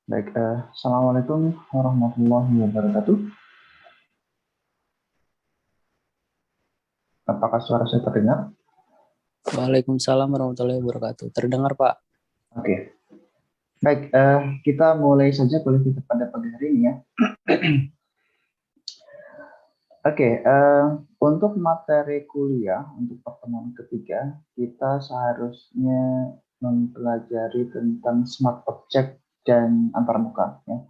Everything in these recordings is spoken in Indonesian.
Baik, Assalamualaikum warahmatullahi wabarakatuh. Apakah suara saya terdengar? Waalaikumsalam warahmatullahi wabarakatuh. Terdengar, Pak? Oke, baik, kita mulai saja kuliah kita pada pagi hari ini ya. Oke, untuk materi kuliah untuk pertemuan ketiga, kita seharusnya mempelajari tentang smart object dan antarmuka. Ya.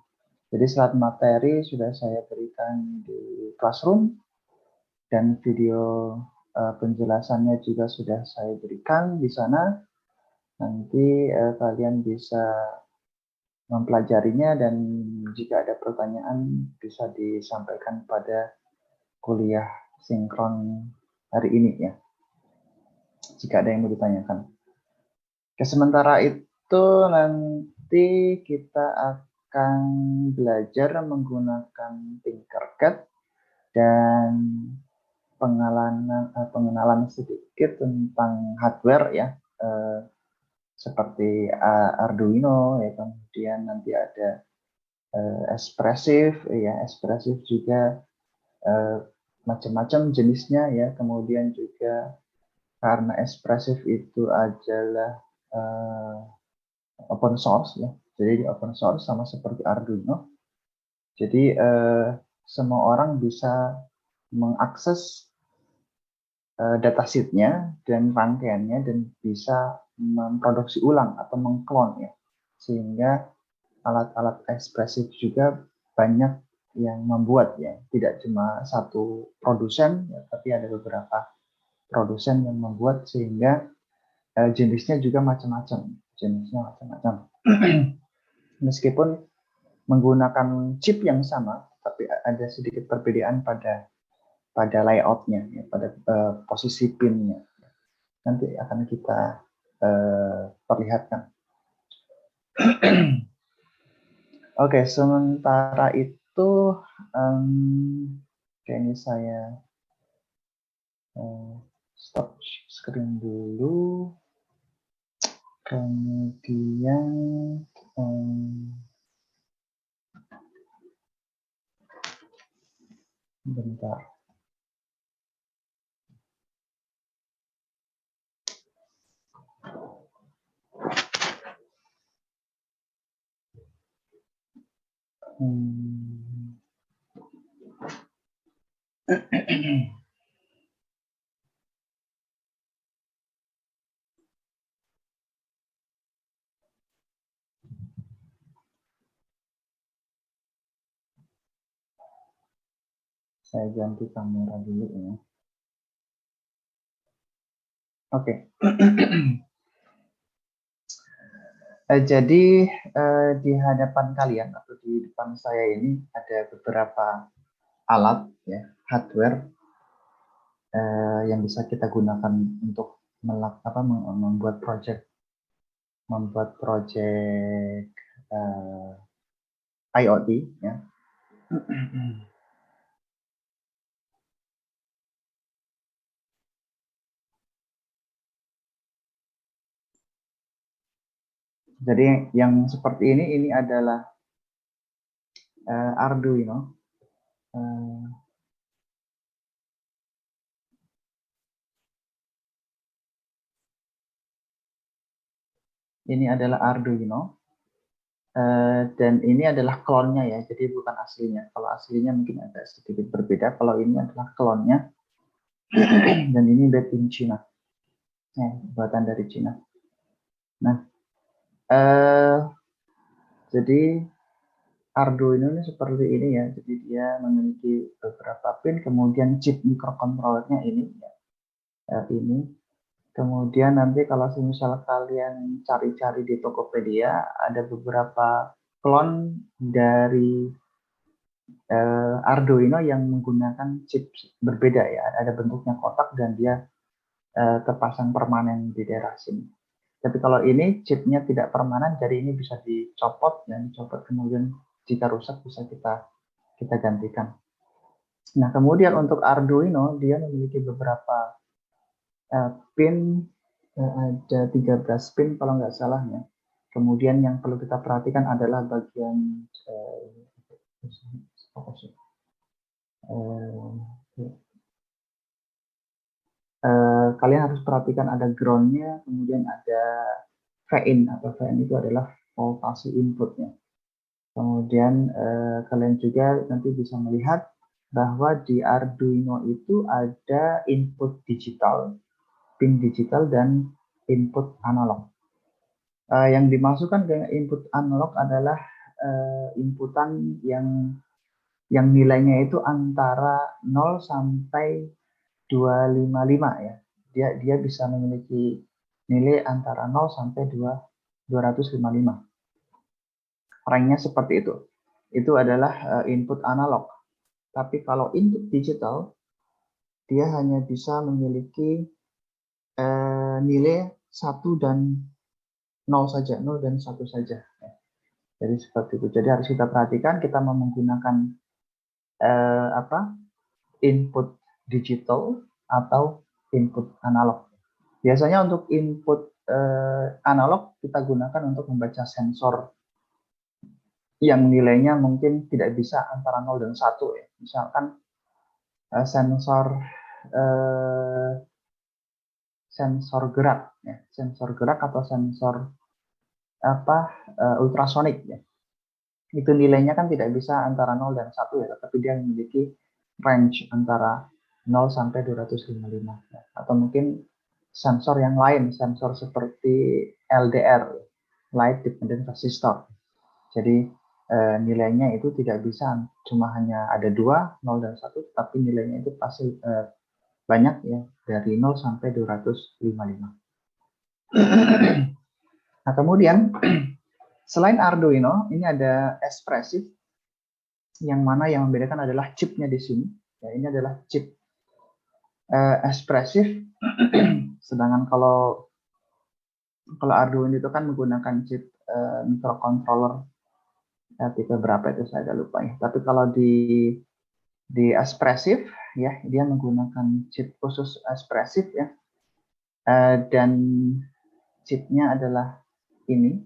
Jadi slide materi sudah saya berikan di classroom dan video penjelasannya juga sudah saya berikan di sana. Nanti kalian bisa mempelajarinya dan jika ada pertanyaan bisa disampaikan pada kuliah sinkron hari ini ya, jika ada yang mau ditanyakan. Oke, sementara itu nanti kita akan belajar menggunakan Tinkercad dan pengenalan sedikit tentang hardware ya, seperti Arduino ya, kemudian nanti ada ekspresif juga macam-macam jenisnya ya, kemudian juga karena ekspresif itu adalah open source ya, jadi di open source sama seperti Arduino, jadi semua orang bisa mengakses datasheet-nya dan rangkaiannya dan bisa memproduksi ulang atau mengklon ya, sehingga alat-alat ekspresif juga banyak yang membuat ya, tidak cuma satu produsen ya, tapi ada beberapa produsen yang membuat, sehingga jenisnya juga macam-macam, meskipun menggunakan chip yang sama tapi ada sedikit perbedaan pada layoutnya ya, pada posisi pinnya nanti akan kita perlihatkan. Oke, sementara itu kayaknya saya stop screen dulu. Kemudian bentar. Saya ganti kamera dulu ya. Oke. Jadi di hadapan kalian atau di depan saya ini ada beberapa alat ya, hardware yang bisa kita gunakan untuk membuat project IoT ya. Jadi yang seperti ini adalah Arduino. Ini adalah Arduino. Dan ini adalah klonnya ya, jadi bukan aslinya. Kalau aslinya mungkin agak sedikit berbeda. Kalau ini adalah klonnya, dan ini made in China, ya, buatan dari China. Nah, jadi Arduino ini seperti ini ya. Jadi dia memiliki beberapa pin, kemudian chip microcontrollernya ini, ya, ini. Kemudian nanti kalau misalnya kalian cari-cari di Tokopedia, ada beberapa klon dari Arduino yang menggunakan chip berbeda ya, ada bentuknya kotak dan dia terpasang permanen di daerah sini. Tapi kalau ini chipnya tidak permanen, jadi ini bisa dicopot dan dicopot kemudian jika rusak bisa kita gantikan. Nah, kemudian untuk Arduino dia memiliki beberapa pin, ada 13 pin kalau nggak salah ya. Kemudian yang perlu kita perhatikan adalah bagian kalian harus perhatikan ada ground-nya, kemudian ada VIN atau VIN itu adalah voltase inputnya. Kemudian kalian juga nanti bisa melihat bahwa di Arduino itu ada input digital, pin digital, dan input analog. Yang dimasukkan ke input analog adalah inputan yang nilainya itu antara 0 sampai 255 ya. Dia bisa memiliki nilai antara 0 sampai 255. Ranknya seperti itu. Itu adalah input analog. Tapi kalau input digital, dia hanya bisa memiliki nilai 1 dan 0 saja, 0 dan 1 saja. Jadi seperti itu. Jadi harus kita perhatikan kita mau menggunakan input digital atau input analog. Biasanya untuk input analog kita gunakan untuk membaca sensor yang nilainya mungkin tidak bisa antara 0 dan 1 ya. Misalkan sensor gerak ya, sensor gerak atau sensor ultrasonik ya. Itu nilainya kan tidak bisa antara 0 dan 1 ya, tetapi dia memiliki range antara 0 sampai 255 ya. Atau mungkin sensor yang lain, sensor seperti LDR, Light Dependent Resistor. Jadi nilainya itu tidak bisa cuma hanya ada 2, 0 dan 1, tapi nilainya itu pasti banyak ya, dari 0 sampai 255. Nah, kemudian selain Arduino, ini ada Espressif, yang mana yang membedakan adalah chipnya di sini. Ya, ini adalah chip Espressif. Sedangkan kalau Arduino itu kan menggunakan chip microcontroller tipe berapa itu saya agak lupa ya. Tapi kalau di Espressif ya, dia menggunakan chip khusus Espressif ya. Dan chipnya adalah ini.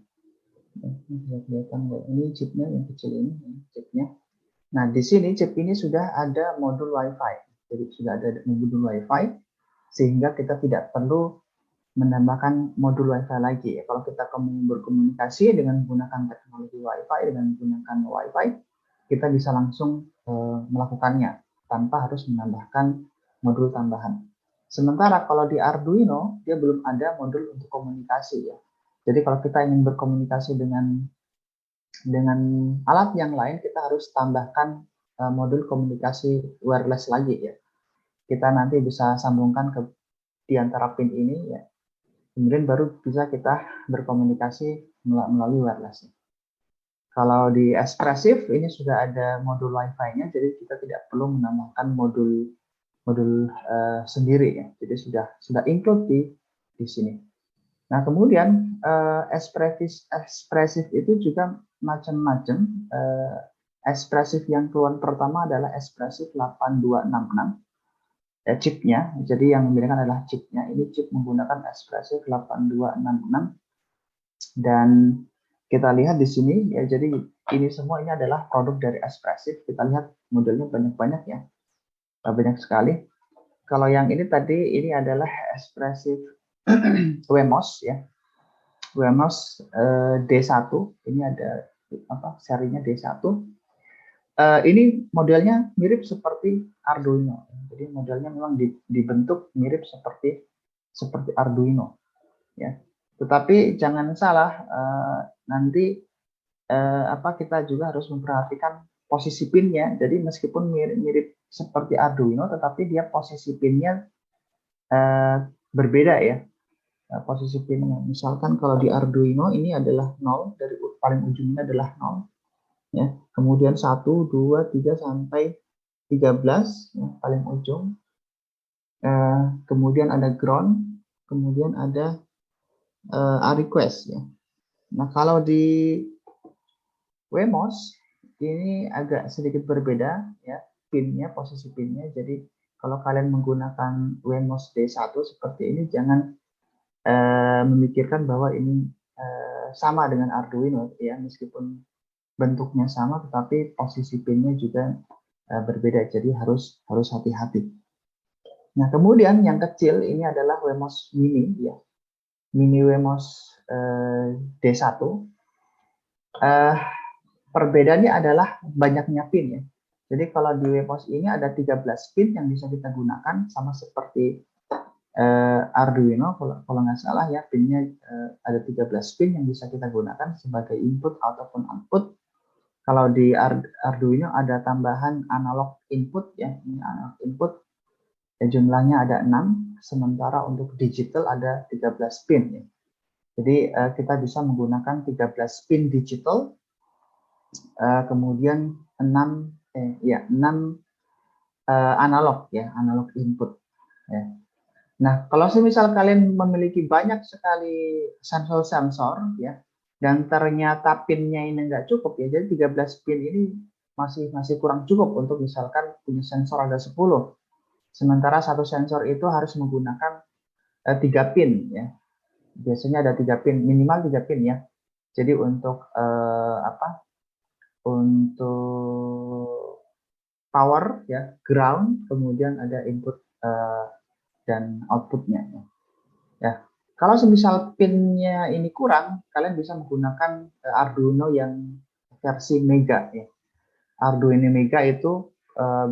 Bisa kelihatan ini chipnya yang kecil ini chipnya. Nah, di sini chip ini sudah ada modul Wi-Fi. Jadi sudah ada modul Wi-Fi sehingga kita tidak perlu menambahkan modul Wi-Fi lagi. Kalau kita berkomunikasi dengan menggunakan teknologi Wi-Fi, dengan menggunakan Wi-Fi, kita bisa langsung melakukannya tanpa harus menambahkan modul tambahan. Sementara kalau di Arduino, dia belum ada modul untuk komunikasi ya. Jadi kalau kita ingin berkomunikasi dengan alat yang lain, kita harus tambahkan modul komunikasi wireless lagi ya. Kita nanti bisa sambungkan ke di antara pin ini ya. Kemudian baru bisa kita berkomunikasi melalui wireless. Kalau di Espressif ini sudah ada modul Wi-Fi-nya, jadi kita tidak perlu menambahkan modul sendiri ya. Jadi sudah include di sini. Nah, kemudian Espressif itu juga macam-macam. Espressif yang keluar pertama adalah Espressif 8266. Chipnya, jadi yang membedakan adalah chipnya. Ini chip menggunakan Espressif 8266. Dan kita lihat di sini ya, jadi ini semua ini adalah produk dari Espressif. Kita lihat modelnya banyak-banyak ya, banyak sekali. Kalau yang ini tadi ini adalah Espressif Wemos ya, Wemos D1. Ini ada serinya D1. Ini modelnya mirip seperti Arduino. Jadi modelnya memang dibentuk mirip seperti Arduino ya. Tetapi jangan salah, nanti kita juga harus memperhatikan posisi pinnya. Jadi meskipun mirip seperti Arduino, tetapi dia posisi pinnya berbeda ya. Posisi pinnya. Misalkan kalau di Arduino ini adalah 0, dari paling ujungnya adalah 0. Ya. Kemudian 1, 2, 3 sampai 13 ya, paling ujung. Kemudian ada ground, kemudian ada request ya. Nah, kalau di Wemos ini agak sedikit berbeda ya, pinnya, posisi pinnya. Jadi kalau kalian menggunakan Wemos D1 seperti ini, jangan memikirkan bahwa ini sama dengan Arduino ya, meskipun bentuknya sama tetapi posisi pinnya juga berbeda, jadi harus hati-hati. Nah, kemudian yang kecil ini adalah Wemos Mini ya. Mini Wemos D1. Perbedaannya adalah banyaknya pin ya. Jadi kalau di Wemos ini ada 13 pin yang bisa kita gunakan, sama seperti Arduino kalau nggak salah ya, pinnya ada 13 pin yang bisa kita gunakan sebagai input ataupun output. Kalau di Arduino ada tambahan analog input ya, ini analog input ya, jumlahnya ada 6, sementara untuk digital ada 13 pin ya. Jadi kita bisa menggunakan 13 pin digital, kemudian 6 analog ya, analog input ya. Nah, kalau semisal kalian memiliki banyak sekali sensor-sensor ya, dan ternyata pinnya ini enggak cukup ya, jadi 13 pin ini masih kurang cukup untuk misalkan punya sensor ada 10. Sementara satu sensor itu harus menggunakan 3 pin ya. Biasanya ada 3 pin, minimal 3 pin ya. Jadi untuk untuk power ya, ground, kemudian ada input dan outputnya ya. Kalau semisal pinnya ini kurang, kalian bisa menggunakan Arduino yang versi Mega ya. Arduino Mega itu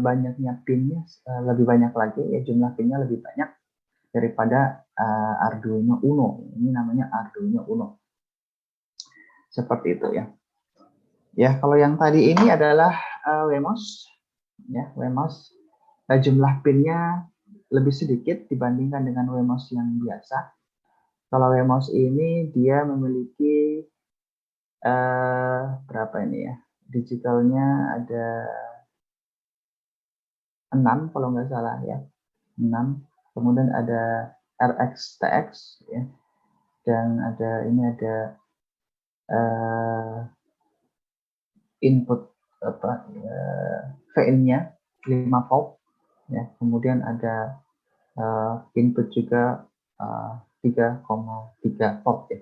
banyaknya pinnya lebih banyak lagi ya, jumlah pinnya lebih banyak daripada Arduino Uno. Ini namanya Arduino Uno. Seperti itu ya. Ya, kalau yang tadi ini adalah Wemos ya, Wemos jumlah pinnya lebih sedikit dibandingkan dengan Wemos yang biasa. Kalau Wemos ini dia memiliki berapa ini ya? Digitalnya ada 6 kalau nggak salah ya. 6. Kemudian ada RX TX ya. Dan ini ada input VIN-nya 5 volt ya. Kemudian ada input juga 3,3 volt ya.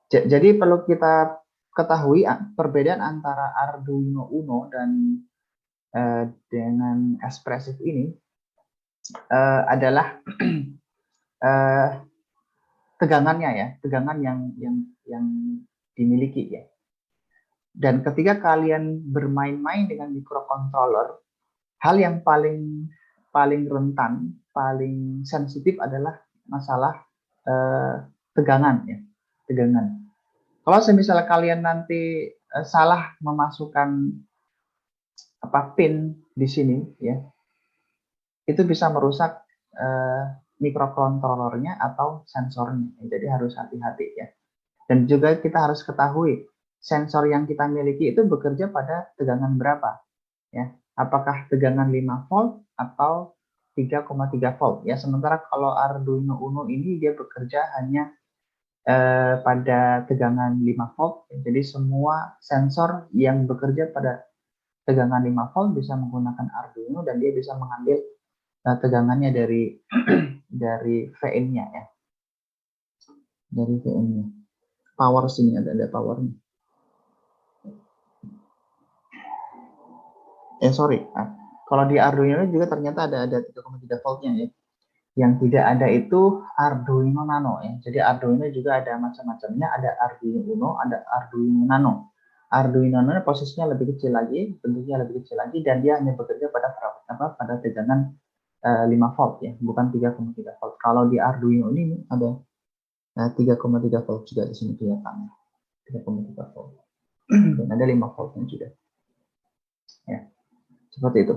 Jadi perlu kita ketahui perbedaan antara Arduino Uno dan dengan Espressif ini adalah tegangannya ya, tegangan yang dimiliki ya. Dan ketika kalian bermain-main dengan microcontroller, hal yang paling rentan, paling sensitif adalah masalah tegangan ya, tegangan. Kalau misalnya kalian nanti salah memasukkan pin di sini ya, itu bisa merusak mikrokontrollernya atau sensornya. Jadi harus hati-hati ya. Dan juga kita harus ketahui sensor yang kita miliki itu bekerja pada tegangan berapa ya. Apakah tegangan 5 volt atau 3,3 volt ya. Sementara kalau Arduino Uno ini dia bekerja hanya pada tegangan 5 volt. Jadi semua sensor yang bekerja pada tegangan 5 volt bisa menggunakan Arduino dan dia bisa mengambil tegangannya dari VIN-nya ya. Dari VIN-nya. Power sini ada powernya. Sorry. Kalau di Arduino juga ternyata ada 3,3 voltnya ya. Yang tidak ada itu Arduino Nano ya. Jadi Arduino juga ada macam-macamnya, ada Arduino Uno, ada Arduino Nano. Arduino Nano posisinya lebih kecil lagi, bentuknya lebih kecil lagi, dan dia hanya bekerja pada tegangan 5 volt ya, bukan 3,3 volt. Kalau di Arduino ini ada 3,3 volt juga di sini kelihatannya. 3,3 volt. Dan ada 5 voltnya juga. Ya. Seperti itu.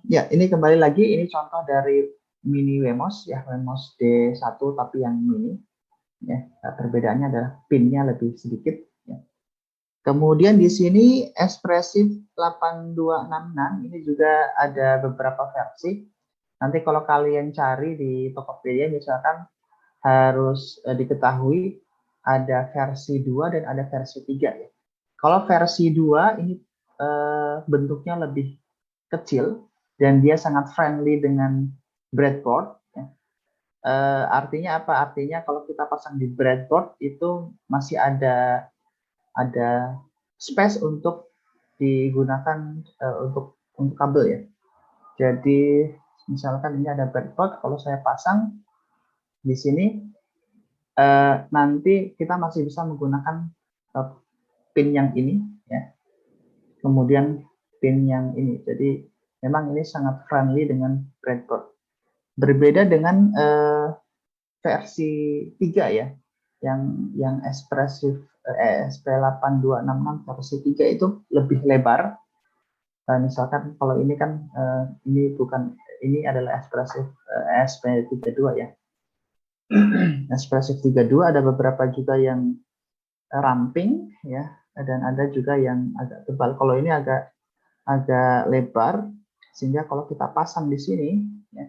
Ya, ini kembali lagi, ini contoh dari mini Wemos ya, Wemos D1 tapi yang mini ya. Perbedaannya adalah pinnya lebih sedikit ya. Kemudian di sini Espressif 8266 ini juga ada beberapa versi. Nanti kalau kalian cari di Tokopedia misalkan harus diketahui ada versi 2 dan ada versi 3 ya. Kalau versi 2 ini bentuknya lebih kecil dan dia sangat friendly dengan breadboard ya. Artinya apa? Artinya kalau kita pasang di breadboard itu masih ada space untuk digunakan untuk kabel ya. Jadi misalkan ini ada breadboard, kalau saya pasang di sini nanti kita masih bisa menggunakan pin yang ini ya. Kemudian pin yang ini. Jadi memang ini sangat friendly dengan breadboard. Berbeda dengan versi 3 ya, yang ekspresif SP8266 versi 3 itu lebih lebar. Misalkan kalau ini kan ini adalah ekspresif SP32 ya. Ekspresif 32 ada beberapa juga yang ramping ya, dan ada juga yang agak tebal. Kalau ini agak lebar, sehingga kalau kita pasang di sini ya,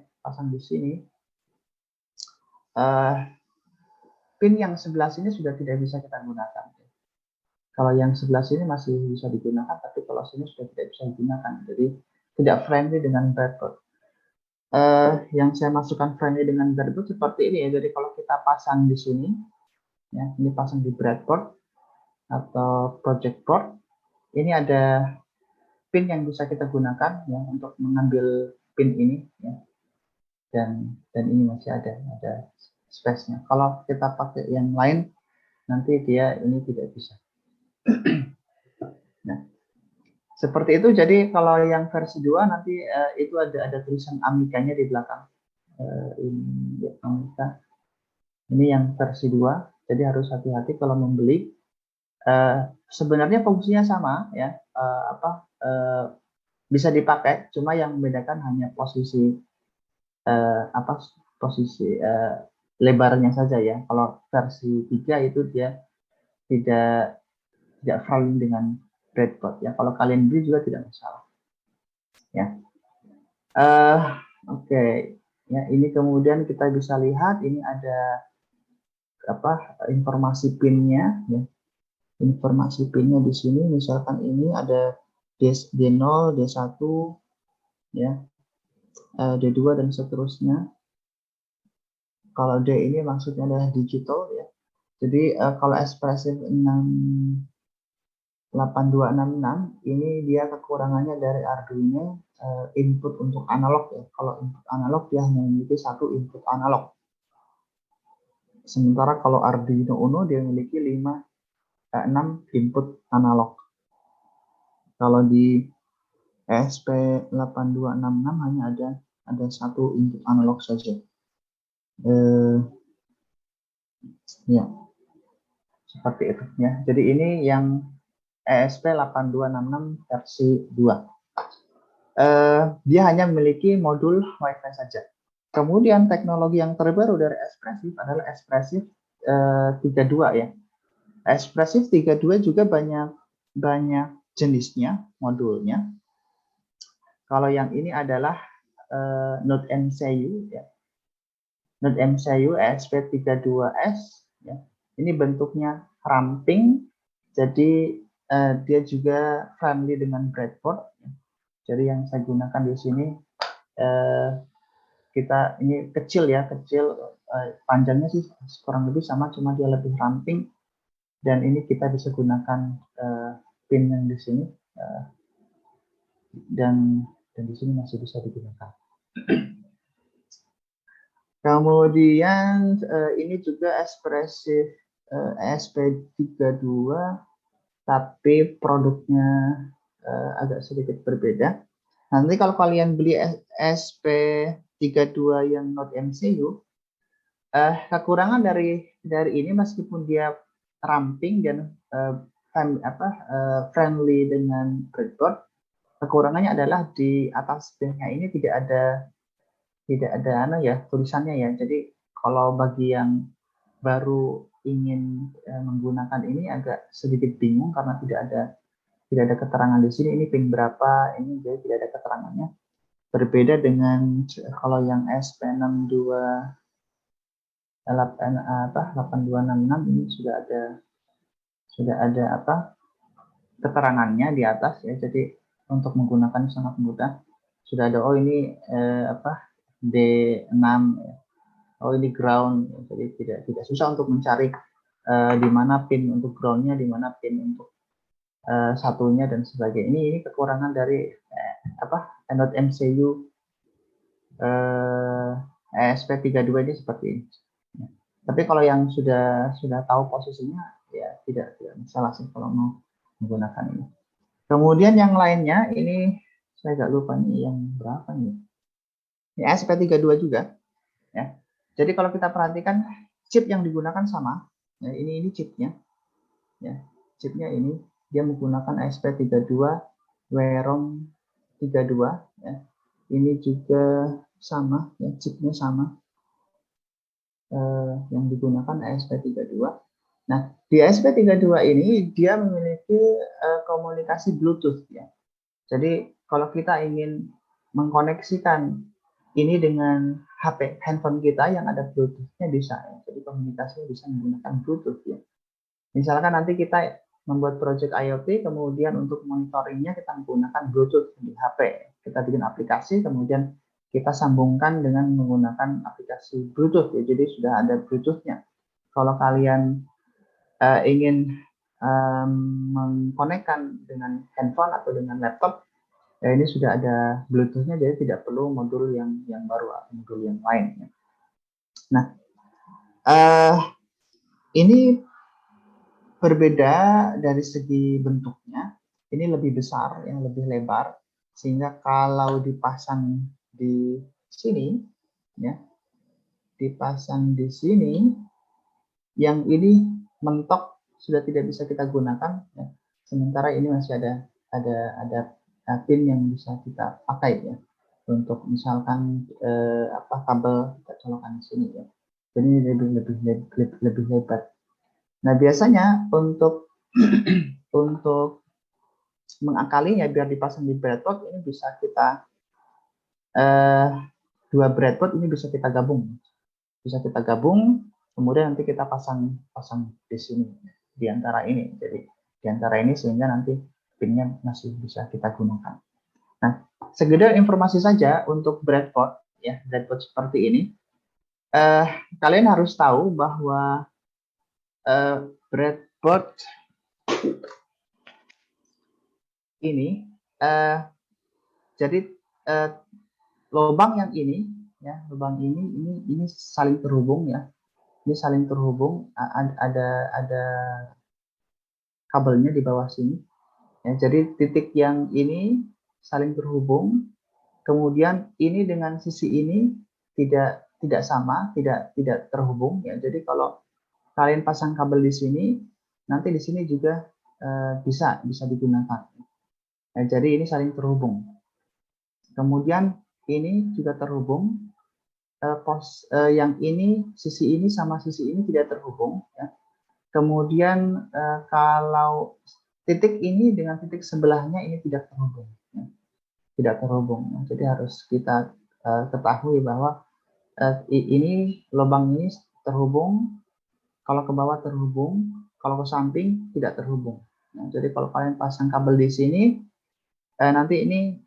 pin yang sebelah sini sudah tidak bisa kita gunakan. Kalau yang sebelah sini masih bisa digunakan, tapi kalau sini sudah tidak bisa digunakan. Jadi tidak friendly dengan breadboard. Yang saya masukkan friendly dengan breadboard seperti ini ya. Jadi kalau kita pasang di sini, ya, ini pasang di breadboard atau project board, ini ada pin yang bisa kita gunakan ya untuk mengambil pin ini ya. Dan ini masih ada space-nya. Kalau kita pakai yang lain, nanti dia ini tidak bisa. Nah, seperti itu. Jadi kalau yang versi 2 nanti itu ada tulisan Amiga-nya di belakang. Ini ya, Amiga. Ini yang versi 2. Jadi harus hati-hati kalau membeli. Sebenarnya fungsinya sama ya. Bisa dipakai, cuma yang membedakan hanya posisi lebarnya saja ya. Kalau versi 3 itu dia tidak friendly dengan breadboard ya. Kalau kalian beli juga tidak masalah ya. Oke. Ya, ini kemudian kita bisa lihat ini ada informasi pinnya ya. Informasi pinnya di sini misalkan ini ada D0, D1 ya, D2 dan seterusnya. Kalau D ini maksudnya adalah digital ya. Jadi kalau ekspresif 8266 ini dia kekurangannya dari Arduino input untuk analog ya. Kalau input analog dia hanya memiliki satu input analog. Sementara kalau Arduino Uno dia memiliki 6 input analog. Kalau di ESP8266 hanya ada satu input analog saja. Ya, seperti itu ya. Jadi ini yang ESP8266 versi 2. Dia hanya memiliki modul Wi-Fi saja. Kemudian teknologi yang terbaru dari Espressif adalah Espressif 32 ya. Espressif 32 juga banyak jenisnya, modulnya. Kalau yang ini adalah Node MCU ya. Node MCU ESP32S ya. Ini bentuknya ramping, jadi dia juga friendly dengan breadboard. Jadi yang saya gunakan di sini kita ini kecil ya, panjangnya sih kurang lebih sama, cuma dia lebih ramping. Dan ini kita bisa gunakan pin yang di sini dan di sini masih bisa digunakan. Kemudian ini juga ekspresif ESP32, tapi produknya agak sedikit berbeda. Nanti kalau kalian beli ESP32 yang Node MCU, kekurangan dari ini meskipun dia ramping dan friendly dengan breadboard, kekurangannya adalah di atas pinnya ini tidak ada tulisannya ya. Jadi kalau bagi yang baru ingin menggunakan ini agak sedikit bingung karena tidak ada keterangan di sini ini pin berapa, ini jadi tidak ada keterangannya. Berbeda dengan kalau yang SP62 8266 ini sudah ada keterangannya di atas ya. Jadi untuk menggunakan sangat mudah. Sudah ada ini D6 ya. oh ini ground, jadi tidak susah untuk mencari di mana pin untuk groundnya, di mana pin untuk satunya dan sebagainya. Ini kekurangan dari Android MCU ESP32 ini seperti ini. Tapi kalau yang sudah tahu posisinya, ya tidak masalah sih kalau mau menggunakan ini. Kemudian yang lainnya ini saya agak lupa nih yang berapa nih. Ini ESP32 juga, ya. Jadi kalau kita perhatikan chip yang digunakan sama, ya, ini chipnya, ya. Chipnya ini dia menggunakan ESP32 WROM 32, ya. Ini juga sama, ya, chipnya sama. Yang digunakan ESP32. Nah, di ESP32 ini dia memiliki komunikasi Bluetooth, ya. Jadi kalau kita ingin mengkoneksikan ini dengan HP handphone kita yang ada Bluetooth-nya bisa, ya. Jadi komunikasinya bisa menggunakan Bluetooth, ya. Misalkan nanti kita membuat project IoT, kemudian untuk monitoringnya kita menggunakan Bluetooth di HP. Kita bikin aplikasi, kemudian kita sambungkan dengan menggunakan aplikasi Bluetooth, ya. Jadi sudah ada Bluetooth-nya. Kalau kalian ingin mengkonekkan dengan handphone atau dengan laptop, ya ini sudah ada Bluetooth-nya, jadi tidak perlu modul yang baru atau modul yang lain. Nah, ini berbeda dari segi bentuknya. Ini lebih besar, yang lebih lebar, sehingga kalau dipasang di sini, ya, dipasang di sini, yang ini mentok sudah tidak bisa kita gunakan, ya. Sementara ini masih ada pin yang bisa kita pakai, ya, untuk misalkan kabel kita colokkan di sini, ya. Jadi lebih lebar. Nah, biasanya untuk untuk mengakalinya biar dipasang di breadboard ini bisa kita dua breadboard ini bisa kita gabung, kemudian nanti kita pasang di sini di antara ini. Jadi di antara ini sehingga nanti pinnya masih bisa kita gunakan. Nah, sekedar informasi saja untuk breadboard, ya, breadboard seperti ini. Kalian harus tahu bahwa breadboard ini jadi lubang yang ini, ya, lubang ini saling terhubung, ya. Ini saling terhubung, ada kabelnya di bawah sini, ya. Jadi titik yang ini saling terhubung, kemudian ini dengan sisi ini tidak sama, tidak terhubung, ya. Jadi kalau kalian pasang kabel di sini, nanti di sini juga bisa digunakan. Nah, jadi ini saling terhubung. Kemudian ini juga terhubung. Yang ini, sisi ini sama sisi ini tidak terhubung, ya. Kemudian kalau titik ini dengan titik sebelahnya ini tidak terhubung, ya. Tidak terhubung, ya. Jadi harus kita ketahui bahwa ini lubang ini terhubung, kalau ke bawah terhubung, kalau ke samping tidak terhubung. Nah, jadi kalau kalian pasang kabel di sini, nanti ini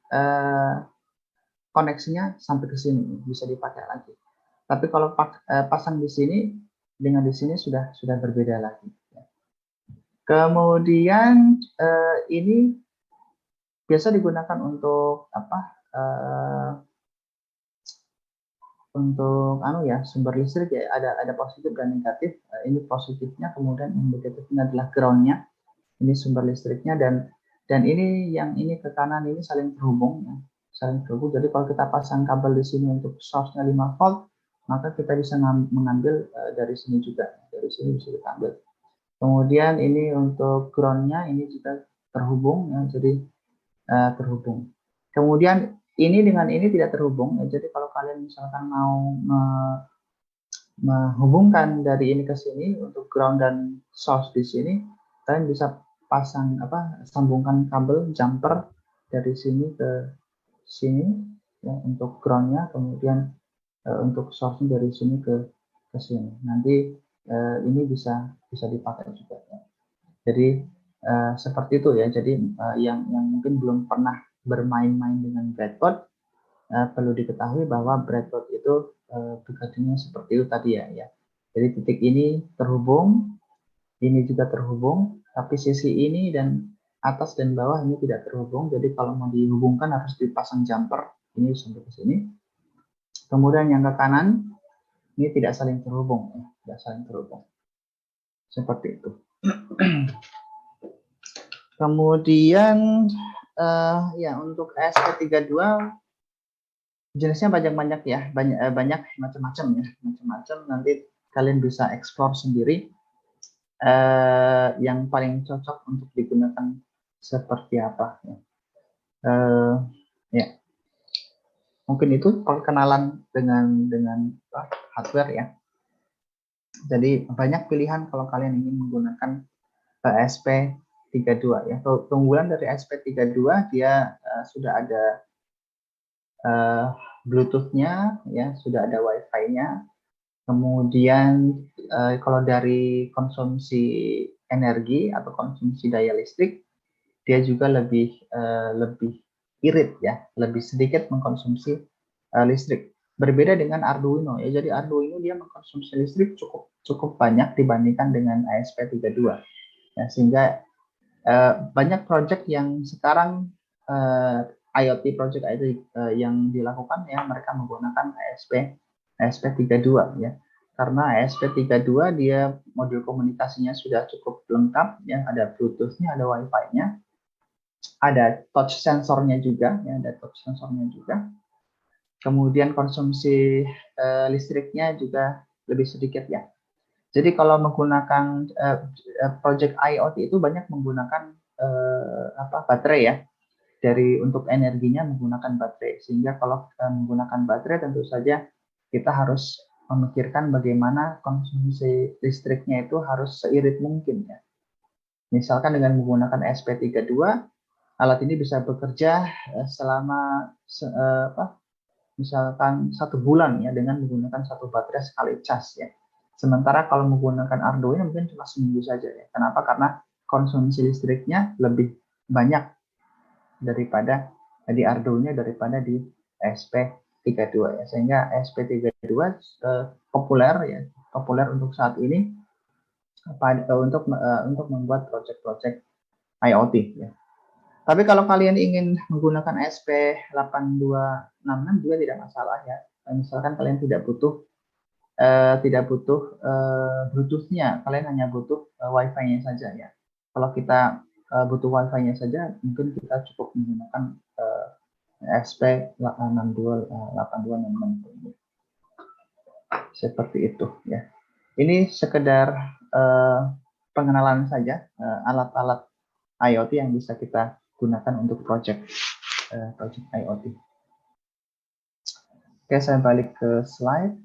koneksinya sampai ke sini, bisa dipakai lagi. Tapi kalau pasang di sini dengan di sini sudah berbeda lagi. Kemudian ini biasa digunakan untuk untuk sumber listrik, ya, ada positif dan negatif. Ini positifnya, kemudian yang negatifnya adalah groundnya. Ini sumber listriknya, dan ini yang ini ke kanan ini saling terhubung, ya. Saling terhubung. Jadi kalau kita pasang kabel di sini untuk source-nya 5 volt, maka kita bisa mengambil dari sini juga, dari sini bisa kita ambil. Kemudian ini untuk ground-nya ini juga terhubung, ya, jadi terhubung. Kemudian ini dengan ini tidak terhubung, ya. Jadi kalau kalian misalkan mau menghubungkan dari ini ke sini untuk ground dan source di sini, kalian bisa pasang sambungkan kabel jumper dari sini ke sini, ya, untuk groundnya, kemudian untuk source-nya dari sini ke sini. Nanti ini bisa dipakai juga, ya. Jadi seperti itu, ya. Jadi yang mungkin belum pernah bermain-main dengan breadboard, perlu diketahui bahwa breadboard itu begitunya seperti itu tadi ya. Jadi titik ini terhubung, ini juga terhubung, tapi sisi ini dan atas dan bawah ini tidak terhubung. Jadi kalau mau dihubungkan harus dipasang jumper ini sampai ke sini. Kemudian yang ke kanan ini tidak saling terhubung, ya, tidak saling terhubung. Seperti itu. Kemudian ya untuk ESP32 jenisnya banyak-banyak ya, banyak macam-macam ya, macam-macam. Nanti kalian bisa explore sendiri yang paling cocok untuk digunakan seperti apa ya. Ya. Mungkin itu perkenalan dengan hardware ya. Jadi banyak pilihan kalau kalian ingin menggunakan ESP32 ya. Keunggulan dari ESP32 dia sudah ada Bluetooth-nya ya, sudah ada Wi-Fi-nya. Kemudian kalau dari konsumsi energi atau konsumsi daya listrik, dia juga lebih irit ya, lebih sedikit mengkonsumsi listrik. Berbeda dengan Arduino ya. Jadi Arduino dia mengkonsumsi listrik cukup banyak dibandingkan dengan ESP32. Ya, sehingga banyak project yang sekarang IoT project itu yang dilakukan ya, mereka menggunakan ESP32 ya. Karena ESP32 dia modul komunikasinya sudah cukup lengkap ya, ada Bluetooth-nya, ada Wi-Fi-nya, ada touch sensornya juga ya, ada touch sensornya juga. Kemudian konsumsi listriknya juga lebih sedikit ya. Jadi kalau menggunakan project IoT itu banyak menggunakan baterai ya. Untuk energinya menggunakan baterai. Sehingga kalau kita menggunakan baterai tentu saja kita harus memikirkan bagaimana konsumsi listriknya itu harus seirit mungkin ya. Misalkan dengan menggunakan ESP32, alat ini bisa bekerja selama misalkan 1 bulan ya dengan menggunakan 1 baterai sekali cas ya. Sementara kalau menggunakan Arduino mungkin cuma seminggu saja ya. Kenapa? Karena konsumsi listriknya lebih banyak daripada di Arduino daripada di ESP32 ya. Sehingga ESP32 populer untuk saat ini untuk membuat project-project IoT ya. Tapi kalau kalian ingin menggunakan ESP8266 juga tidak masalah ya. Misalkan kalian tidak butuh Bluetooth-nya, kalian hanya butuh Wi-Fi-nya saja ya. Kalau kita butuh Wi-Fi-nya saja, mungkin kita cukup menggunakan ESP8266 seperti itu ya. Ini sekedar pengenalan saja alat-alat IoT yang bisa kita gunakan untuk project IoT. Oke, saya balik ke slide.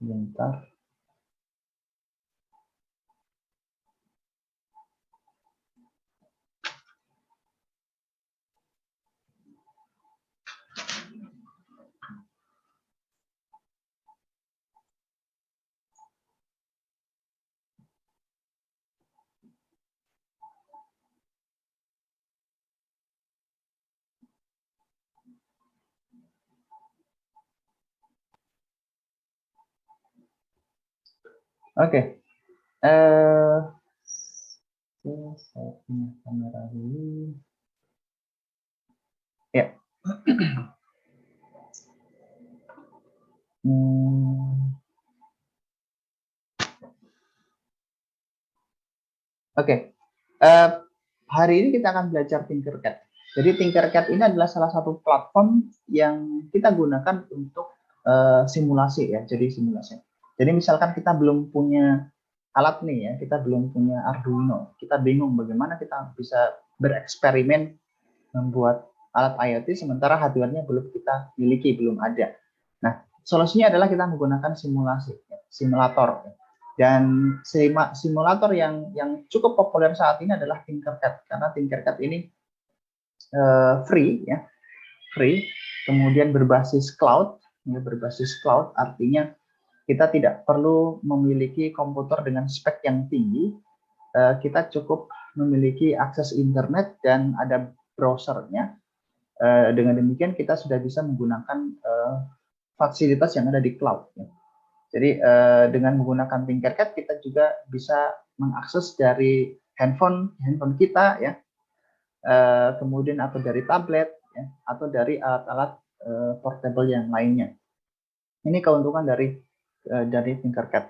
Sebentar. Oke. Saya punya kamera dulu. Ya. Oke. Hari ini kita akan belajar Tinkercad. Jadi Tinkercad ini adalah salah satu platform yang kita gunakan untuk simulasi ya. Jadi misalkan kita belum punya alat nih ya, kita belum punya Arduino, kita bingung bagaimana kita bisa bereksperimen membuat alat IoT sementara hardware-nya belum kita miliki, belum ada. Nah, solusinya adalah kita menggunakan simulator. Dan simulator yang cukup populer saat ini adalah Tinkercad, karena Tinkercad ini free ya, kemudian berbasis cloud artinya kita tidak perlu memiliki komputer dengan spek yang tinggi, kita cukup memiliki akses internet dan ada browsernya, Dengan demikian kita sudah bisa menggunakan fasilitas yang ada di cloud. Ya. Jadi dengan menggunakan Tinkercad kita juga bisa mengakses dari handphone kita ya, kemudian atau dari tablet ya, atau dari alat-alat portable yang lainnya. Ini keuntungan dari Tinkercad.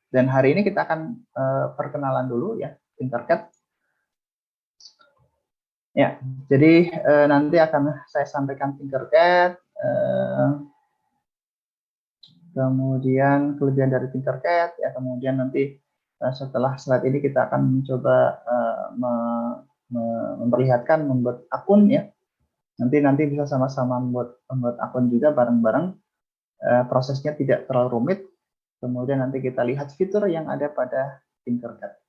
Dan hari ini kita akan perkenalan dulu ya Tinkercad. Ya, jadi nanti akan saya sampaikan Tinkercad, kemudian kelebihan dari Tinkercad, ya kemudian nanti setelah slide ini kita akan mencoba memperlihatkan membuat akun ya. Nanti bisa sama-sama membuat akun juga bareng-bareng. Prosesnya tidak terlalu rumit. Kemudian nanti kita lihat fitur yang ada pada Tinkercad.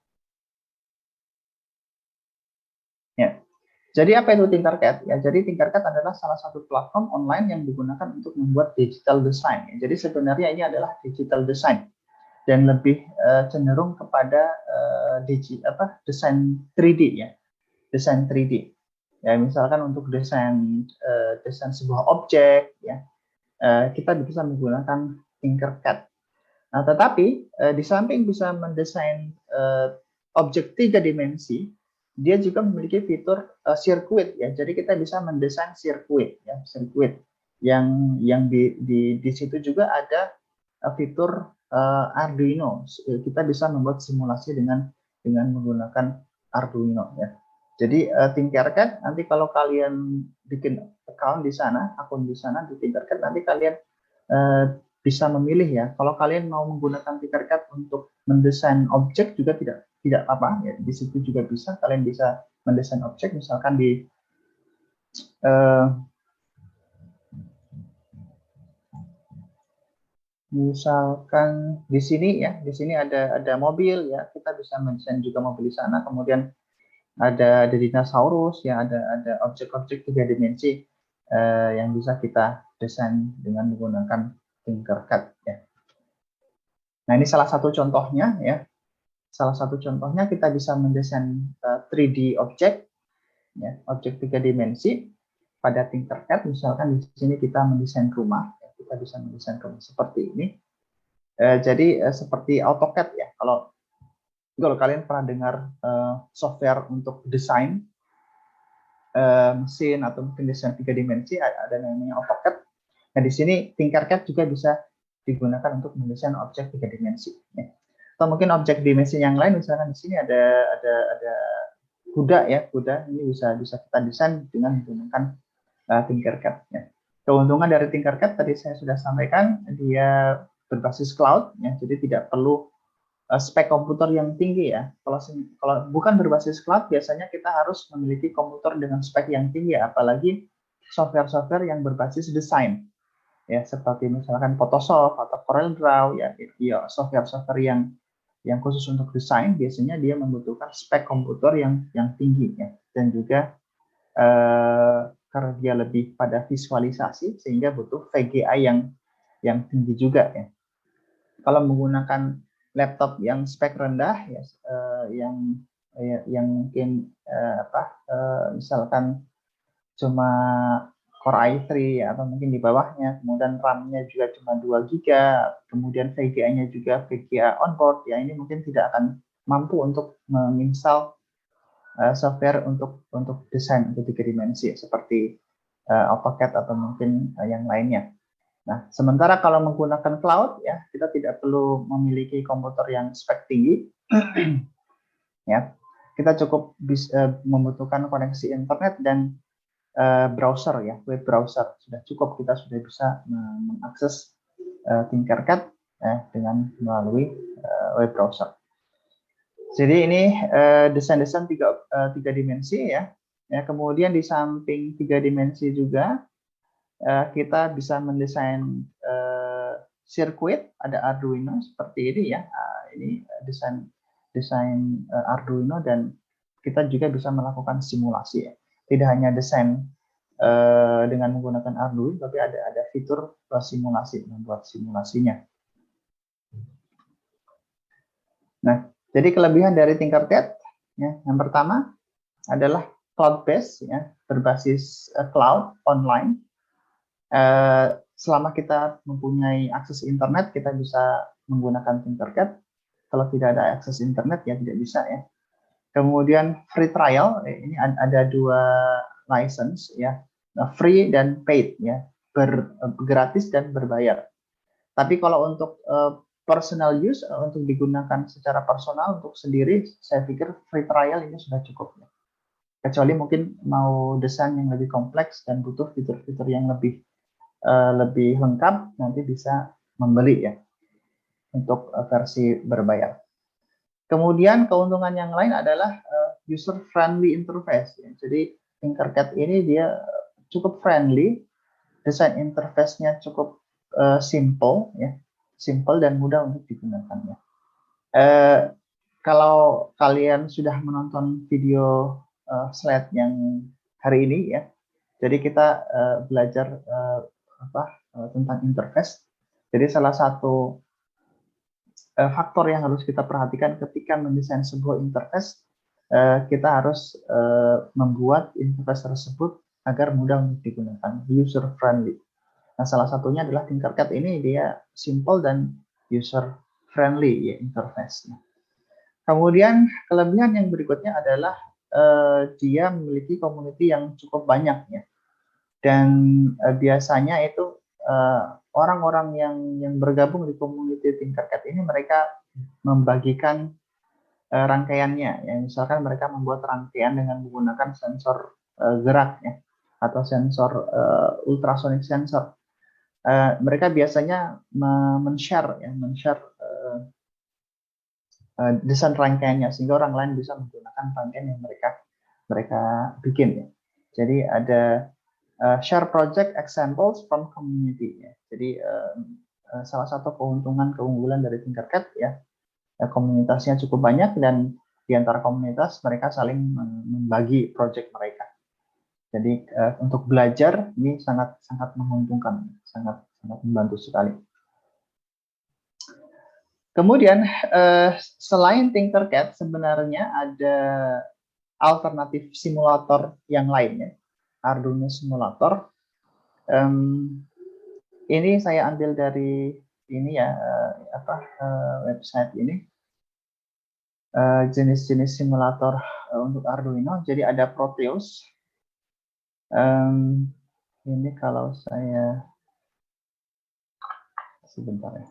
Ya. Jadi apa itu Tinkercad? Ya, jadi Tinkercad adalah salah satu platform online yang digunakan untuk membuat digital design. Ya, jadi sebenarnya ini adalah digital design dan lebih cenderung kepada desain 3D ya, desain 3D. Ya, misalkan untuk desain sebuah objek ya, kita bisa menggunakan Tinkercad. Nah, tetapi di samping bisa mendesain objek 3 dimensi, dia juga memiliki fitur sirkuit ya. Jadi kita bisa mendesain sirkuit ya, sirkuit yang di situ juga ada fitur Arduino. Kita bisa membuat simulasi dengan menggunakan Arduino ya. Jadi Tinkercad nanti kalau kalian bikin akun di sana di Tinkercad, nanti kalian bisa memilih ya. Kalau kalian mau menggunakan Tinkercad untuk mendesain objek juga tidak apa ya. Di situ juga bisa, kalian bisa mendesain objek misalkan di misalkan di sini ya, di sini ada mobil ya, kita bisa mendesain juga mobil di sana. Kemudian ada dinosaurus ya, ada objek-objek 3 dimensi yang bisa kita desain dengan menggunakan Tinkercad ya. Nah, ini salah satu contohnya ya. Salah satu contohnya kita bisa mendesain 3D objek ya, objek 3 dimensi pada Tinkercad. Misalkan di sini kita mendesain rumah, ya, kita bisa mendesain rumah seperti ini. Jadi seperti AutoCAD ya. Kalau kalian pernah dengar software untuk desain mesin atau mungkin desain 3 dimensi, ada namanya AutoCAD. Nah, di sini Tinkercad juga bisa digunakan untuk mendesain objek 3 dimensi. Ya. Atau mungkin objek dimensi yang lain, misalkan di sini ada kuda ya, kuda ini bisa kita desain dengan menggunakan Tinkercad. Ya. Keuntungan dari Tinkercad tadi saya sudah sampaikan, dia berbasis cloud, ya, jadi tidak perlu spek komputer yang tinggi ya. Kalau bukan berbasis cloud, biasanya kita harus memiliki komputer dengan spek yang tinggi, apalagi software-software yang berbasis desain, ya seperti misalkan Photoshop atau CorelDRAW ya, software-software yang khusus untuk desain biasanya dia membutuhkan spek komputer yang tinggi ya, dan juga karena dia lebih pada visualisasi sehingga butuh VGA yang tinggi juga ya. Kalau menggunakan laptop yang spek rendah ya, yang mungkin misalkan cuma Core i3 atau mungkin di bawahnya, kemudian RAM-nya juga cuma 2 GB, kemudian VGA-nya juga VGA onboard, ya ini mungkin tidak akan mampu untuk menginstal software untuk desain untuk 3 dimensi seperti AutoCAD atau mungkin yang lainnya. Nah, sementara kalau menggunakan cloud ya, kita tidak perlu memiliki komputer yang spek tinggi. Ya. Kita cukup membutuhkan koneksi internet dan browser ya, web browser. Sudah cukup, kita sudah bisa mengakses Tinkercad dengan melalui web browser. Jadi ini desain-desain tiga dimensi ya. Ya, kemudian di samping 3 dimensi juga kita bisa mendesain sirkuit, ada Arduino seperti ini ya. Ini desain Arduino, dan kita juga bisa melakukan simulasi ya. Tidak hanya desain dengan menggunakan Arduino, tapi ada fitur simulasi, membuat simulasinya. Nah, jadi kelebihan dari Tinkercad ya, yang pertama adalah cloud based ya, berbasis cloud online. Selama kita mempunyai akses internet, kita bisa menggunakan Tinkercad. Kalau tidak ada akses internet ya tidak bisa ya. Kemudian free trial, ini ada dua license ya, free dan paid ya, gratis dan berbayar. Tapi kalau untuk personal use, untuk digunakan secara personal untuk sendiri, saya pikir free trial ini sudah cukup ya. Kecuali mungkin mau desain yang lebih kompleks dan butuh fitur-fitur yang lebih lengkap, nanti bisa membeli ya untuk versi berbayar. Kemudian keuntungan yang lain adalah user friendly interface ya. Jadi Tinkercad ini dia cukup friendly, desain interface-nya cukup simple ya, simple dan mudah untuk digunakan ya. Kalau kalian sudah menonton video slide yang hari ini ya, jadi kita belajar tentang interface. Jadi salah satu faktor yang harus kita perhatikan ketika mendesain sebuah interface, kita harus membuat interface tersebut agar mudah untuk digunakan, user friendly. Nah, salah satunya adalah Tinkercad ini dia simple dan user friendly ya interface-nya. Kemudian kelebihan yang berikutnya adalah dia memiliki community yang cukup banyak ya. Dan biasanya itu orang-orang yang bergabung di community Tinkercad ini mereka membagikan rangkaiannya ya. Misalkan mereka membuat rangkaian dengan menggunakan sensor gerak ya, atau sensor ultrasonic sensor. Mereka biasanya men-share desain rangkaiannya sehingga orang lain bisa menggunakan rangkaian yang mereka bikin ya. Jadi ada share project examples from community ya. Jadi salah satu keunggulan dari Tinkercad ya, komunitasnya cukup banyak dan di antara komunitas mereka saling membagi project mereka. Jadi untuk belajar ini sangat menguntungkan, sangat membantu sekali. Kemudian selain Tinkercad sebenarnya ada alternatif simulator yang lainnya, Arduino Simulator. Ini saya ambil dari ini ya website ini, jenis-jenis simulator untuk Arduino. Jadi ada Proteus. Ini kalau saya sebentar ya.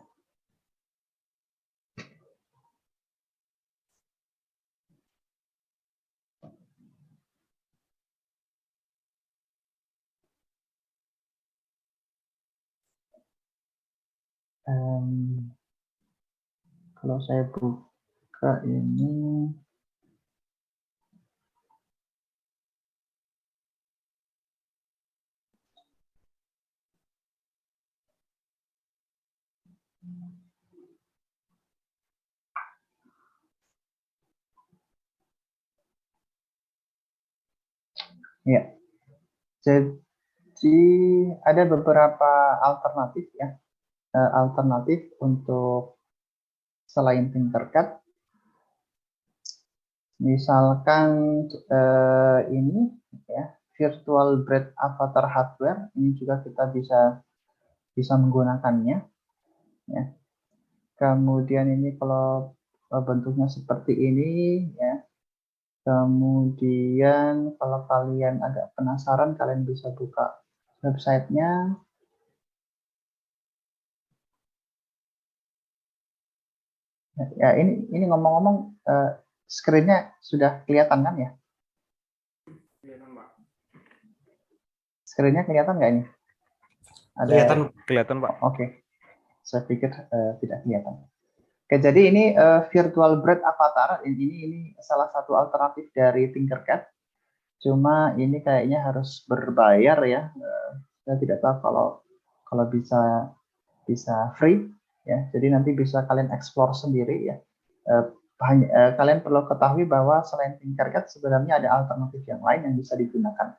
Kalau saya buka ini, ya, jadi ada beberapa alternatif ya, alternatif untuk selain Tinkercad. Misalkan ini ya, virtual bread avatar hardware, ini juga kita bisa menggunakannya ya. Kemudian ini kalau bentuknya seperti ini ya. Kemudian kalau kalian agak penasaran, kalian bisa buka websitenya. Ya ini ngomong-ngomong, screen-nya sudah kelihatan kan ya? Screen-nya kelihatan nggak ini? Kelihatan Pak. Oke, saya pikir tidak kelihatan. Oke, jadi ini virtual bread avatar. Ini salah satu alternatif dari Tinkercad. Cuma ini kayaknya harus berbayar ya. Saya tidak tahu kalau bisa free ya. Jadi nanti bisa kalian explore sendiri ya. Kalian perlu ketahui bahwa selain Tinkercad sebenarnya ada alternatif yang lain yang bisa digunakan.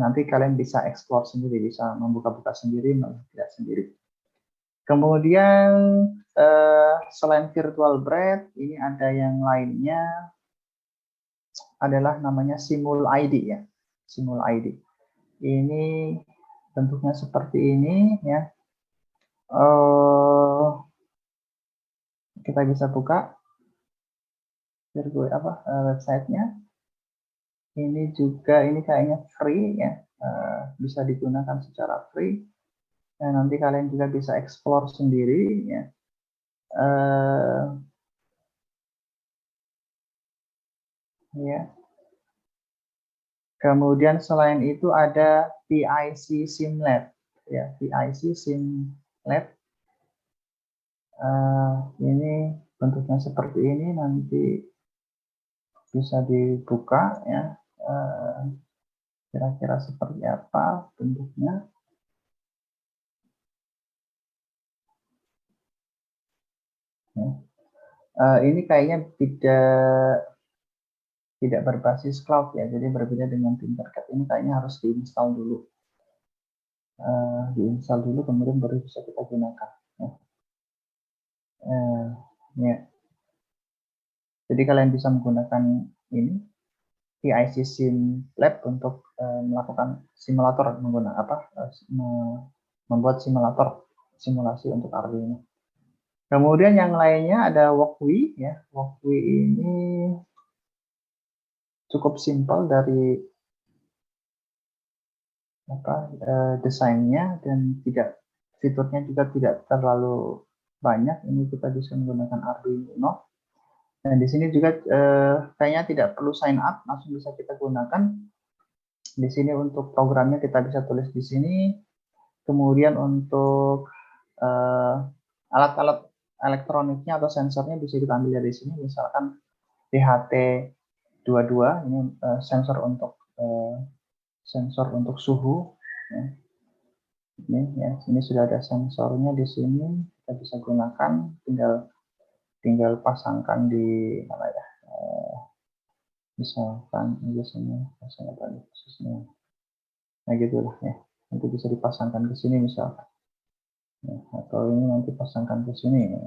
Nanti kalian bisa explore sendiri, bisa membuka-buka sendiri, melihat sendiri. Kemudian selain virtual bread, ini ada yang lainnya. adalah namanya Simul ID ya. Simul ID. Ini bentuknya seperti ini ya. Kita bisa buka websitenya. Ini juga ini kayaknya free ya, bisa digunakan secara free. Dan nanti kalian juga bisa explore sendiri ya. Ya. Kemudian selain itu ada PIC SimLab ya, PIC SimLab. Ini bentuknya seperti ini, nanti bisa dibuka ya. Kira-kira seperti apa bentuknya. Ya. Ini kayaknya tidak berbasis cloud ya, jadi berbeda dengan Tinkercad. Ini kayaknya harus diinstal dulu. Diinstal dulu, kemudian baru bisa kita gunakan. Ya. Jadi kalian bisa menggunakan ini PIC SimLab untuk melakukan simulator, membuat simulasi untuk Arduino. Kemudian yang lainnya ada Walkwi ya. Walkwi ini cukup simpel dari desainnya, dan fiturnya juga tidak terlalu banyak. Ini kita bisa menggunakan Arduino. Dan di sini juga kayaknya tidak perlu sign up, langsung bisa kita gunakan. Di sini untuk programnya kita bisa tulis di sini. Kemudian untuk alat-alat elektroniknya atau sensornya bisa kita ambil dari sini. Misalkan DHT22 ini sensor untuk suhu. Ya. Ini sudah ada sensornya di sini, kita bisa gunakan, tinggal pasangkan di mana ya, misalkan biasanya pasangnya tadi khususnya, nah gitulah ya, nanti bisa dipasangkan ke sini misalkan ya, atau ini nanti pasangkan ke sini ya.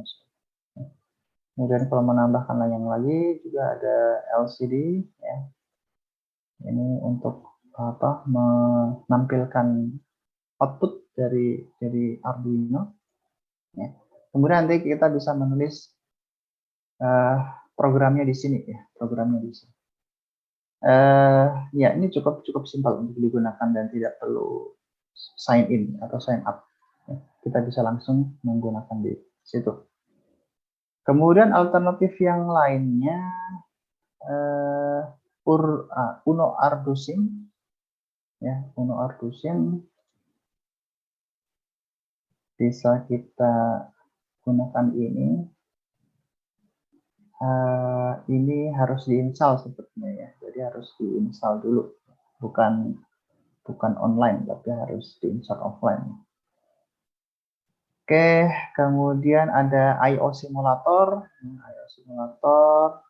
Kemudian kalau menambahkan yang lagi juga ada LCD ya, ini untuk menampilkan output dari Arduino ya. Kemudian nanti kita bisa menulis programnya di sini ya, ya ini cukup simpel untuk digunakan dan tidak perlu sign in atau sign up ya. Kita bisa langsung menggunakan di situ. Kemudian alternatif yang lainnya Uno Ardusim ya, Uno Ardusim bisa kita gunakan ini. Ini harus diinstal sepertinya ya, jadi harus diinstal dulu, bukan online, tapi harus diinstal offline. Oke, kemudian ada I/O simulator. I/O simulator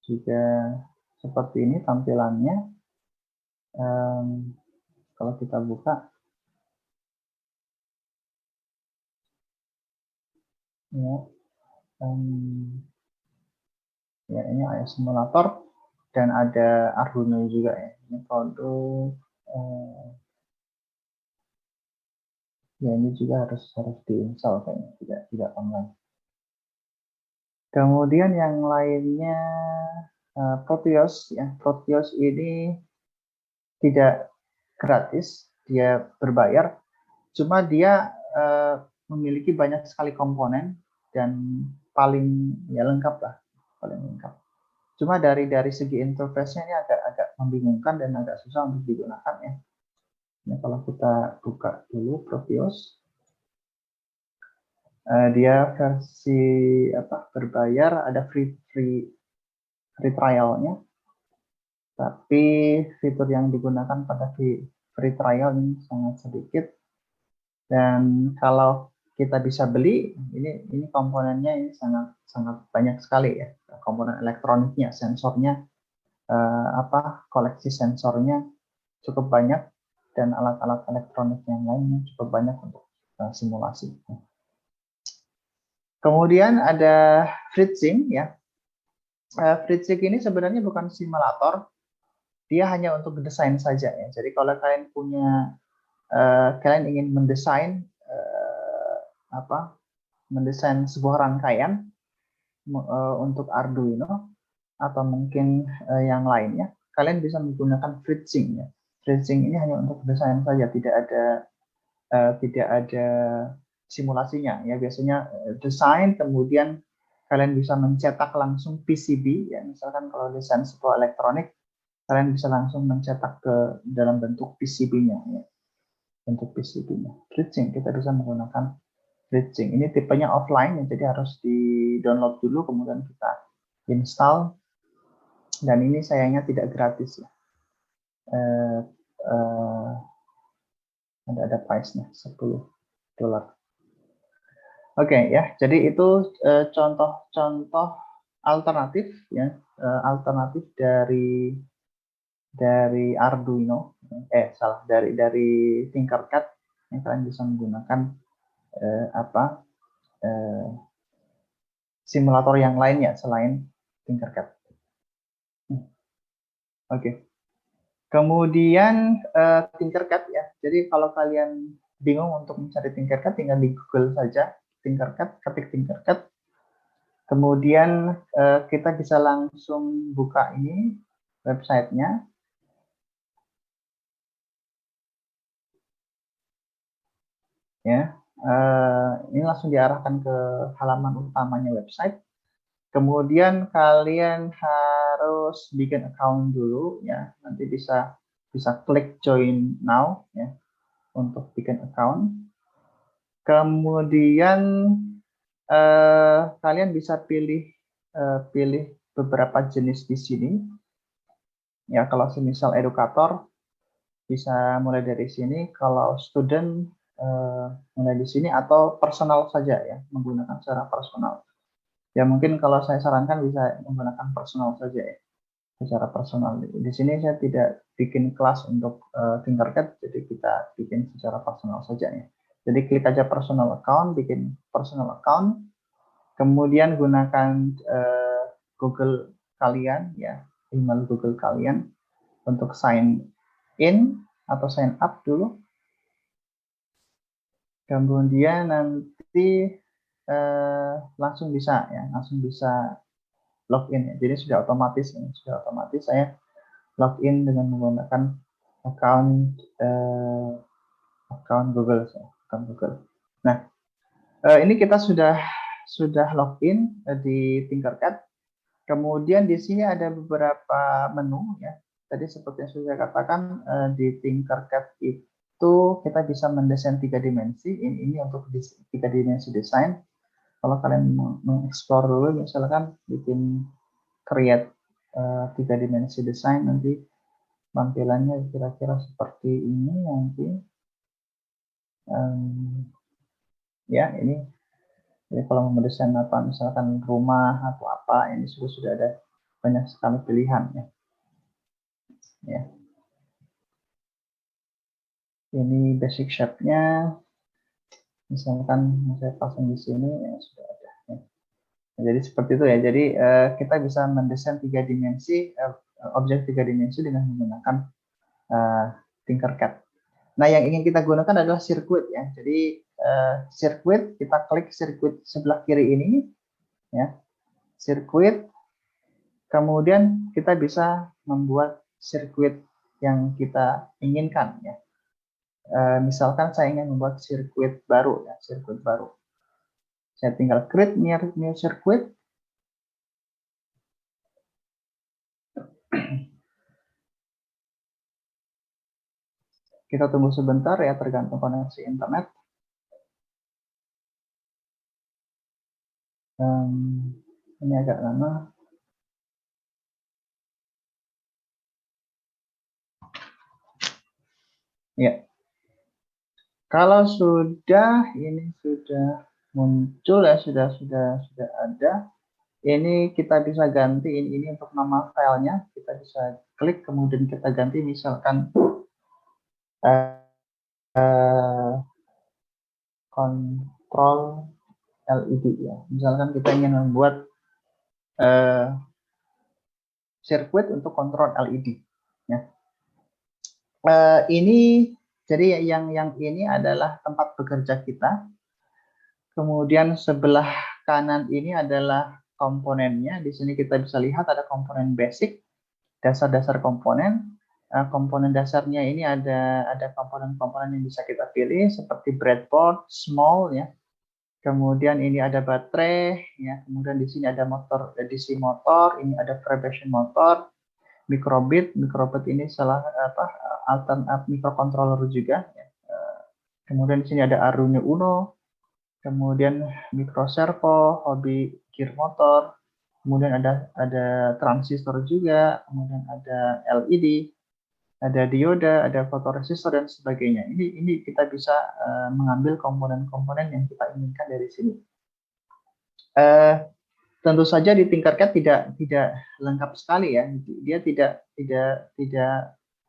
juga seperti ini tampilannya. Kalau kita buka, ya, ya ini I/O simulator dan ada Arduino juga ya. Ini produk. Ya ini juga harus diinstal kayaknya, tidak online. Kemudian yang lainnya Proteus ya. Proteus ini tidak gratis, dia berbayar. Cuma dia memiliki banyak sekali komponen dan paling lengkap lah, paling lengkap. Cuma dari segi interface-nya ini agak membingungkan dan agak susah untuk digunakan ya. Nah, kalau kita buka dulu Proteus, dia versi berbayar, ada free trial-nya. Tapi fitur yang digunakan pada free trial ini sangat sedikit. Dan kalau kita bisa beli, ini komponennya ini sangat banyak sekali ya. Komponen elektroniknya, sensornya, koleksi sensornya cukup banyak, dan alat-alat elektronik yang lainnya cukup banyak untuk simulasi. Kemudian ada FreeSync ya. FreeSync ini sebenarnya bukan simulator, dia hanya untuk desain saja ya. Jadi kalau kalian punya kalian ingin mendesain mendesain sebuah rangkaian untuk Arduino atau mungkin yang lainnya, kalian bisa menggunakan FreeSync ya. FreeSync ini hanya untuk desain saja, tidak ada simulasinya ya. Biasanya desain kemudian kalian bisa mencetak langsung PCB ya. Misalkan kalau desain sebuah elektronik, kalian bisa langsung mencetak ke dalam bentuk PCB-nya ya. Bentuk PCB-nya. FreeSync kita bisa menggunakan FreeSync. Ini tipenya offline ya, jadi harus di-download dulu kemudian kita install. Dan ini sayangnya tidak gratis ya. Ada price-nya $10. Oke ya, jadi itu contoh-contoh alternatif ya, alternatif dari Arduino, dari Tinkercad yang kalian bisa menggunakan simulator yang lainnya selain Tinkercad. Oke. Kemudian Tinkercad ya. Jadi kalau kalian bingung untuk mencari Tinkercad, tinggal di Google saja Tinkercad, ketik Tinkercad. Kemudian kita bisa langsung buka ini websitenya. Ya, ini langsung diarahkan ke halaman utamanya website. Kemudian kalian harus bikin account dulu ya. Nanti bisa klik join now ya untuk bikin account. Kemudian kalian bisa pilih beberapa jenis di sini. Ya, kalau semisal edukator bisa mulai dari sini, kalau student mulai di sini, atau personal saja ya, menggunakan secara personal. Ya mungkin kalau saya sarankan bisa menggunakan personal saja ya, secara personal. Di sini saya tidak bikin kelas untuk Tinkercad, jadi kita bikin secara personal saja ya. Jadi klik aja personal account, bikin personal account, kemudian gunakan Google kalian ya, email Google kalian untuk sign in atau sign up dulu. Kemudian nanti langsung bisa login ya. Jadi sudah otomatis saya login dengan menggunakan account Google Nah, ini kita sudah login di Tinkercad. Kemudian di sini ada beberapa menu ya. Tadi seperti yang sudah saya katakan, di Tinkercad itu kita bisa mendesain 3 dimensi. Ini untuk 3 dimensi desain. Kalau kalian mengeksplor dulu, misalkan bikin create 3 dimensi desain, nanti tampilannya kira-kira seperti ini nanti. Ya, ini. Jadi kalau mau mendesain apa, misalkan rumah atau apa, ini sudah ada banyak sekali pilihan ya. Ya. Ini basic shape-nya, misalkan saya pasang di sini ya sudah ada. Ya. Jadi seperti itu ya. Jadi kita bisa mendesain 3 dimensi, objek 3 dimensi dengan menggunakan Tinkercad. Nah, yang ingin kita gunakan adalah sirkuit ya. Jadi sirkuit, kita klik sirkuit sebelah kiri ini ya. Sirkuit. Kemudian kita bisa membuat sirkuit yang kita inginkan ya. Misalkan saya ingin membuat sirkuit baru ya, sirkuit baru. Saya tinggal create new circuit. Kita tunggu sebentar ya, tergantung koneksi internet. Ini agak lama. Ya. Kalau ini sudah muncul ya, sudah ada. Ini kita bisa ganti ini untuk nama filenya. Kita bisa klik kemudian kita ganti, misalkan kontrol LED ya. Misalkan kita ingin membuat sirkuit untuk kontrol LED. Ya. Ini jadi yang ini adalah tempat bekerja kita. Kemudian sebelah kanan ini adalah komponennya. Di sini kita bisa lihat ada komponen basic, dasar-dasar komponen. Komponen dasarnya ini ada komponen-komponen yang bisa kita pilih seperti breadboard, small ya. Kemudian ini ada baterai ya. Kemudian di sini ada motor DC motor, ini ada vibration motor, microbit ini salah microcontroller juga ya. Kemudian di sini ada Arduino Uno, kemudian micro servo, hobi gear motor, kemudian ada transistor juga, kemudian ada LED, ada dioda, ada fotoresistor dan sebagainya. Ini kita bisa mengambil komponen-komponen yang kita inginkan dari sini. Tentu saja di Tinkercad tidak lengkap sekali ya. Dia tidak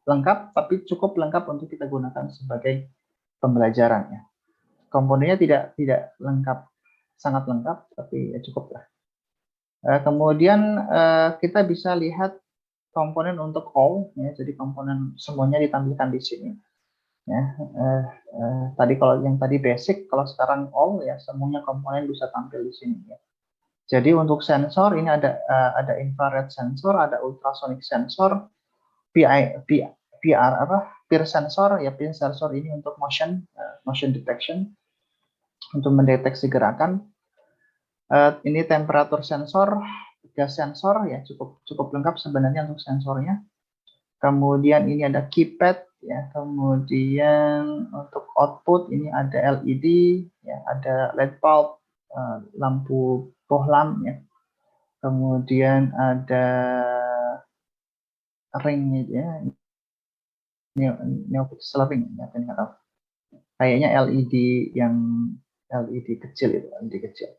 lengkap, tapi cukup lengkap untuk kita gunakan sebagai pembelajaran ya. Komponennya tidak lengkap, sangat lengkap, tapi ya cukup lah. Kemudian kita bisa lihat komponen untuk all, ya, jadi komponen semuanya ditampilkan di sini. Ya, tadi kalau yang tadi basic, kalau sekarang all ya semuanya komponen bisa tampil di sini. Ya. Jadi untuk sensor ini ada infrared sensor, ada ultrasonic sensor, peer sensor ya, peer sensor ini untuk motion detection, untuk mendeteksi gerakan. Ini temperatur sensor, gas sensor ya, cukup lengkap sebenarnya untuk sensornya. Kemudian ini ada keypad ya, kemudian untuk output ini ada LED ya, ada LED bulb, lampu bohlam ya. Kemudian ada ring ya, neopixel ring ya, kayaknya LED yang LED kecil itu, LED kecil.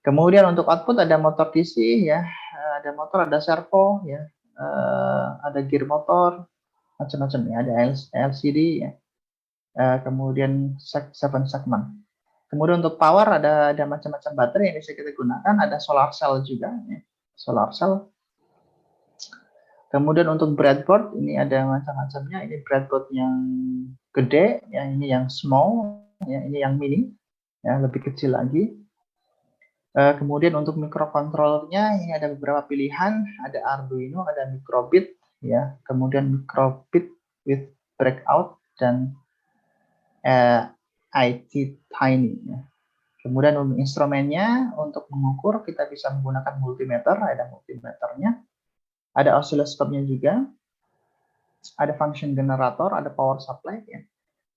Kemudian untuk output ada motor DC ya, ada motor, ada servo ya, ada gear motor, macam-macam ya, ada LCD ya, kemudian 7 segment. Kemudian untuk power ada macam-macam baterai yang bisa kita gunakan, ada solar cell juga ya, solar cell. Kemudian untuk breadboard ini ada macam-macamnya, ini breadboard yang gede ya, ini yang small ya, ini yang mini ya, lebih kecil lagi. Kemudian untuk microcontrollernya ini ada beberapa pilihan, ada Arduino, ada microbit ya, kemudian microbit with breakout dan IT tiny ya. Kemudian untuk instrumennya untuk mengukur kita bisa menggunakan multimeter, ada multimeternya, ada oscilloscope-nya juga, ada function generator, ada power supply ya.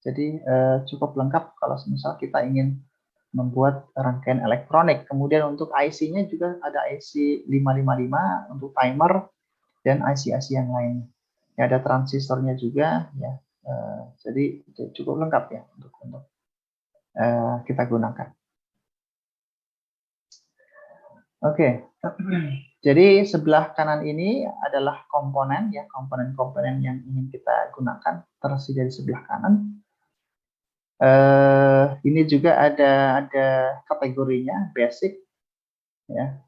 Jadi cukup lengkap kalau misal kita ingin membuat rangkaian elektronik. Kemudian untuk IC-nya juga ada IC 555 untuk timer dan IC-IC yang lain. Ya, ada transistornya juga ya. Jadi cukup lengkap ya untuk kita gunakan. Oke. Jadi sebelah kanan ini adalah komponen ya, komponen-komponen yang ingin kita gunakan tersedia di sebelah kanan. Ini juga ada kategorinya basic ya,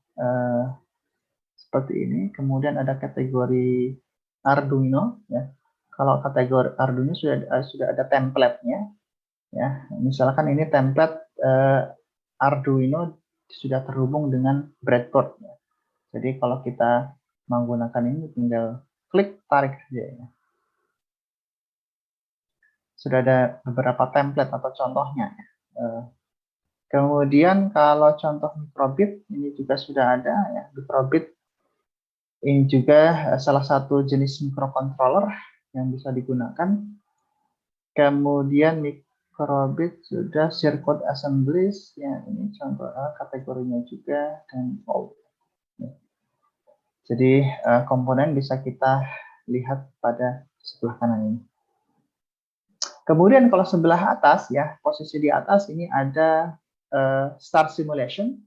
seperti ini. Kemudian ada kategori Arduino ya. Kalau kategori Arduino sudah ada template-nya ya. Misalkan ini template Arduino sudah terhubung dengan breadboard ya. Jadi kalau kita menggunakan ini tinggal klik tarik saja ya. Sudah ada beberapa template atau contohnya ya. Kemudian kalau contoh microbit ini juga sudah ada ya, microbit ini juga salah satu jenis microcontroller yang bisa digunakan. Kemudian microbit sudah circuit assemblies ya, ini contoh kategorinya juga dan all. Jadi komponen bisa kita lihat pada sebelah kanan ini. Kemudian kalau sebelah atas ya, posisi di atas ini ada start simulation.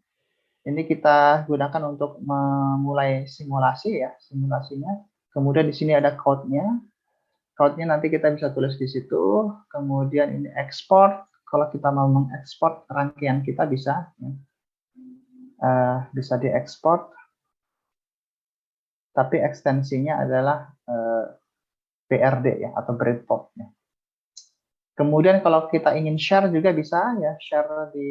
Ini kita gunakan untuk memulai simulasi ya, simulasinya. Kemudian di sini ada code-nya. Code-nya nanti kita bisa tulis di situ. Kemudian ini export. Kalau kita mau mengekspor rangkaian kita bisa ya. Bisa diekspor tapi ekstensinya adalah BRD ya, atau breadboard ya. Kemudian kalau kita ingin share juga bisa ya, share di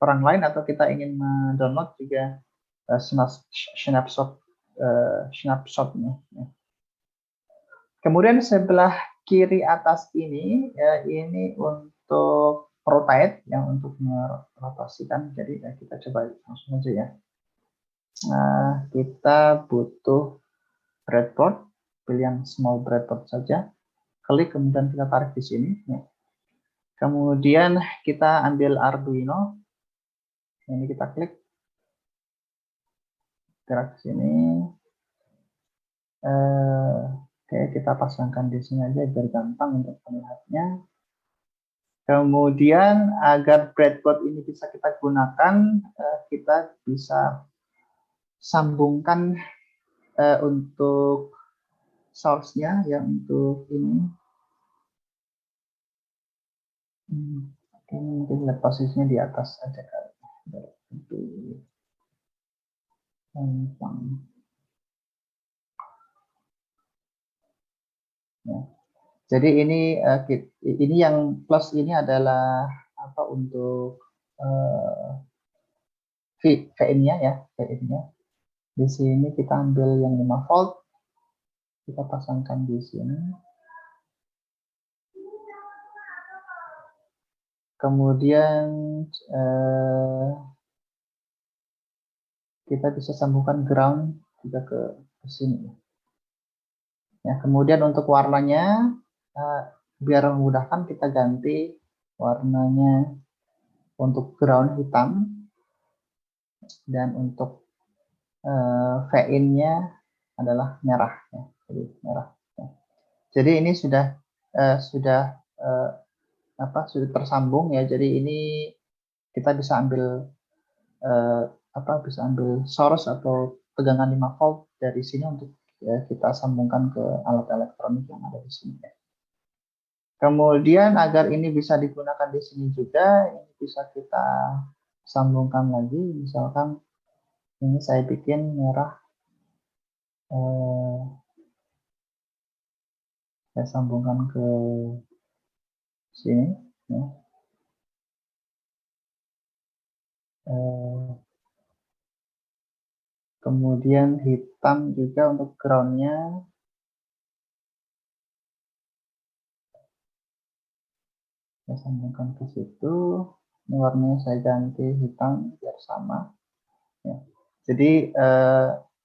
orang lain, atau kita ingin mendownload juga snapshot snapshotnya. Ya. Kemudian sebelah kiri atas ini ya, ini untuk rotate yang untuk merotasikan. Jadi ya, kita coba langsung aja ya. Nah, kita butuh breadboard, pilih yang small breadboard saja. Klik, kemudian kita tarik di sini. Ya. Kemudian kita ambil Arduino. Ini kita klik, gerak ke sini. Oke, kita pasangkan di sini aja biar gampang untuk melihatnya. Kemudian agar breadboard ini bisa kita gunakan, kita bisa sambungkan untuk source-nya ya, untuk ini. Oke, mungkin lihat posisinya di atas aja kali. Lebih gampang. Ya. Jadi ini yang plus ini adalah apa, untuk VIN-nya ya, VIN-nya. Di sini kita ambil yang 5 volt, kita pasangkan di sini. Kemudian kita bisa sambungkan ground juga ke sini. Ya, kemudian untuk warnanya, biar memudahkan kita ganti warnanya untuk ground hitam, dan untuk VIN-nya adalah merah ya, jadi merah. Ya. Jadi ini sudah sudah tersambung ya. Jadi ini kita bisa ambil bisa ambil source atau tegangan 5 volt dari sini untuk ya, kita sambungkan ke alat elektronik yang ada di sini. Ya. Kemudian agar ini bisa digunakan di sini juga, ini bisa kita sambungkan lagi. Misalkan ini saya bikin merah, saya sambungkan ke sini. Ya. Kemudian hitam juga untuk groundnya. Saya sambungkan ke situ. Ini warnanya saya ganti hitam biar sama. Ya. Jadi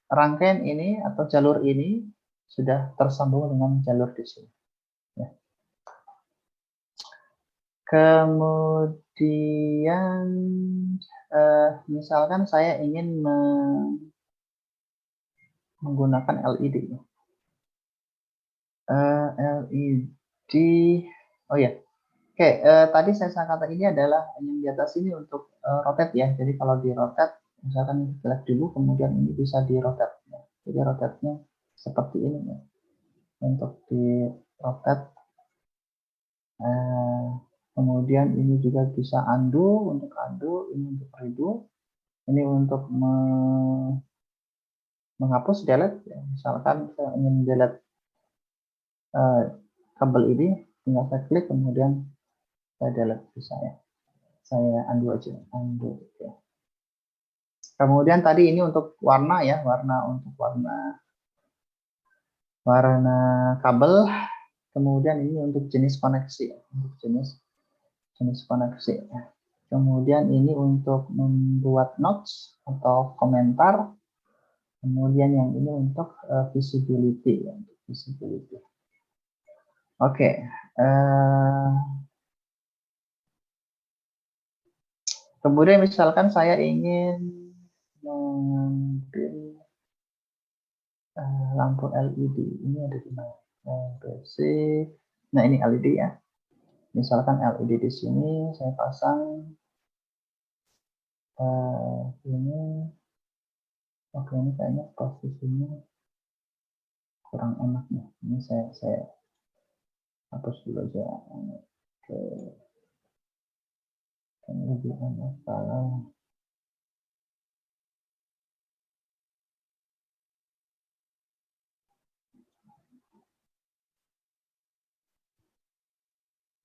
rangkaian ini atau jalur ini sudah tersambung dengan jalur di sini. Ya. Kemudian misalkan saya ingin menggunakan LED. LED, oh ya, oke. Tadi saya katakan ini adalah yang di atas ini untuk rotate ya. Jadi kalau di rotate, misalkan select dulu, kemudian ini bisa di rotate. Ya. Jadi rotate-nya seperti ini ya. Untuk di rotate, kemudian ini juga bisa undo, untuk undo, ini untuk redo, ini untuk menghapus, delete ya. Misalkan saya ingin delete kabel ini, tinggal saya klik, kemudian saya delete, bisa ya. Saya undo aja, undo ya. Kemudian tadi ini untuk warna ya, untuk warna kabel. Kemudian ini untuk jenis koneksi, untuk jenis koneksi. Kemudian ini untuk membuat notes atau komentar. Kemudian yang ini untuk visibility ya, untuk visibility. Oke. Kemudian misalkan saya ingin mengambil lampu LED, ini ada di mana? Basic. Nah, ini LED ya. Misalkan LED di sini saya pasang ini. Oke, ini kayaknya posisinya kurang enak nih. Ini saya hapus dulu aja. Oke, ini lebih enak kalau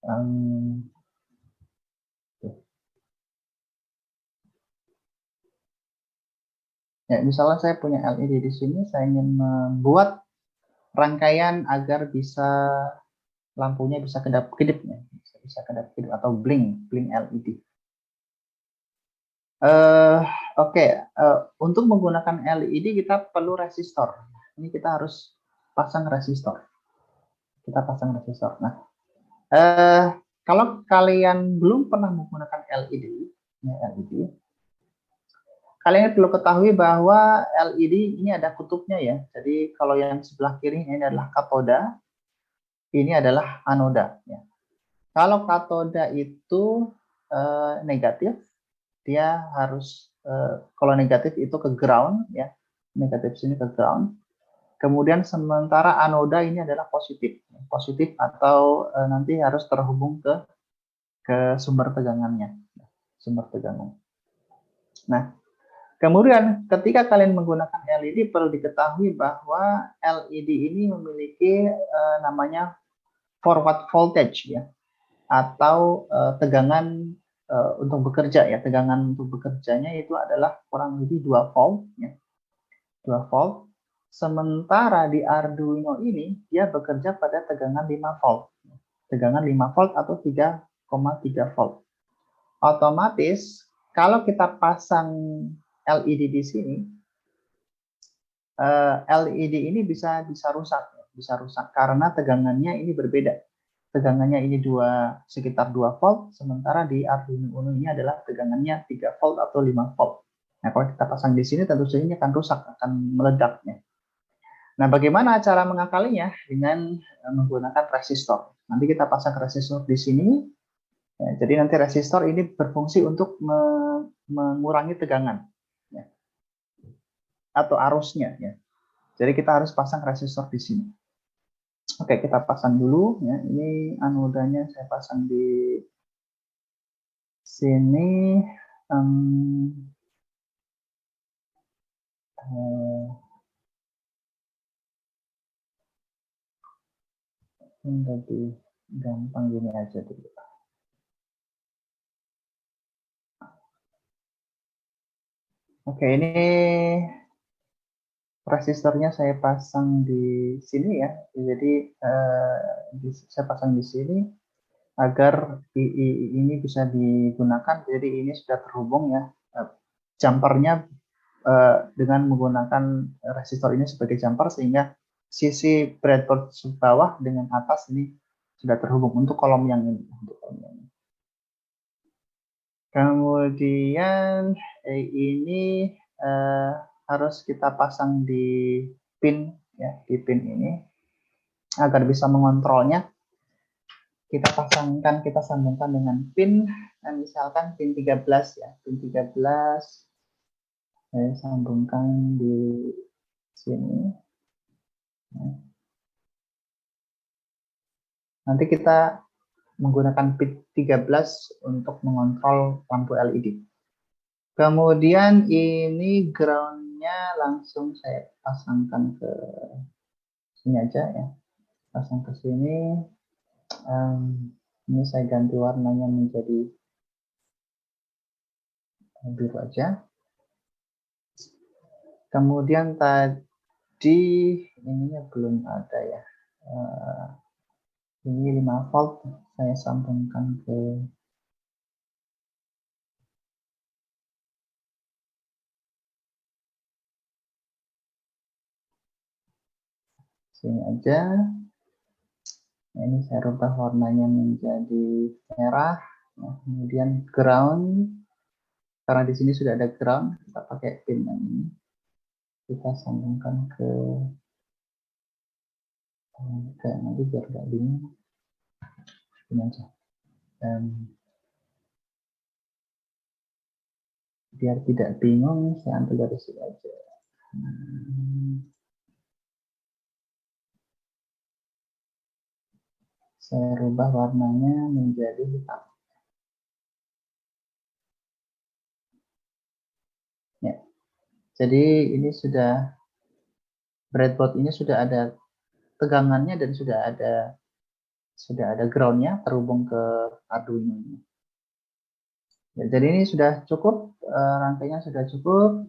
Em, ya, misalnya saya punya LED di sini, saya ingin membuat rangkaian agar bisa lampunya bisa kedap-kedip ya, bisa kedap-kedip atau blink LED. Oke, untuk menggunakan LED kita perlu resistor. Ini kita harus pasang resistor. Kita pasang resistor. Nah, kalau kalian belum pernah menggunakan LED, ya, LED, kalian perlu ketahui bahwa LED ini ada kutubnya ya. Jadi kalau yang sebelah kiri ini adalah katoda, ini adalah anoda. Ya. Kalau katoda itu negatif, dia harus kalau negatif itu ke ground ya, negatif sini ke ground. Kemudian sementara anoda ini adalah positif, positif atau nanti harus terhubung ke sumber tegangannya, sumber tegangan. Nah, kemudian ketika kalian menggunakan LED perlu diketahui bahwa LED ini memiliki namanya forward voltage ya, atau tegangan untuk bekerja ya, tegangan untuk bekerjanya itu adalah kurang lebih 2 volt ya, 2 volt. Sementara di Arduino ini dia bekerja pada tegangan 5 volt. Tegangan 5 volt atau 3,3 volt. Otomatis kalau kita pasang LED di sini, LED ini bisa rusak karena tegangannya ini berbeda. Tegangannya ini sekitar 2 volt, sementara di Arduino Uno ini adalah tegangannya 3 volt atau 5 volt. Nah, kalau kita pasang di sini tentu saja ini akan rusak, akan meledaknya. Nah, bagaimana cara mengakalinya? Dengan menggunakan resistor. Nanti kita pasang resistor di sini. Ya, jadi nanti resistor ini berfungsi untuk mengurangi tegangan ya, atau arusnya. Ya. Jadi kita harus pasang resistor di sini. Oke, kita pasang dulu. Ya. Ini anodanya saya pasang di sini. Ini lebih gampang gini aja dulu. Oke, ini resistornya saya pasang di sini ya. Jadi saya pasang di sini agar ini bisa digunakan. Jadi ini sudah terhubung ya. Jumpernya dengan menggunakan resistor ini sebagai jumper sehingga sisi breadboard bawah dengan atas ini sudah terhubung untuk kolom yang ini. Kemudian ini harus kita pasang di pin ya, di pin ini agar bisa mengontrolnya. Kita sambungkan dengan pin, misalkan pin 13 ya, pin 13 saya sambungkan di sini. Nanti kita menggunakan pin 13 untuk mengontrol lampu LED. Kemudian ini groundnya langsung saya pasangkan ke sini aja ya, pasang ke sini. Ini saya ganti warnanya menjadi biru aja. Kemudian tadi ininya belum ada ya. Ini 5 volt saya sambungkan ke sini aja. Nah, ini saya rubah warnanya menjadi merah. Nah, kemudian ground, karena di sini sudah ada ground, kita pakai pin yang ini. Kita sambungkan ke nanti biar nggak bingung. Ini aja. Biar tidak bingung, saya ambil dari sini aja. Saya rubah warnanya menjadi hitam. Ya. Jadi ini sudah breadboard ini sudah ada tegangannya dan sudah ada sudah ada groundnya terhubung ke Arduino ini. Ya, jadi ini sudah cukup, rangkainya sudah cukup.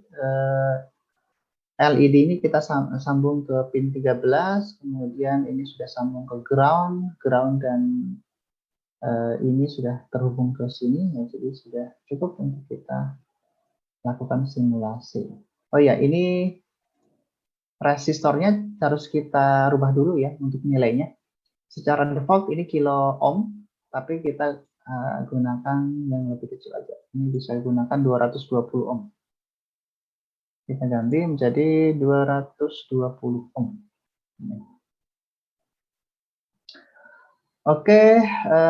LED ini kita sambung ke pin 13, kemudian ini sudah sambung ke ground dan ini sudah terhubung ke sini, ya, jadi sudah cukup untuk kita lakukan simulasi. Oh ya, ini resistornya harus kita rubah dulu ya untuk nilainya. Secara default ini kilo ohm, tapi kita gunakan yang lebih kecil aja. Ini bisa gunakan 220 ohm. Kita ganti menjadi 220 ohm. Oke,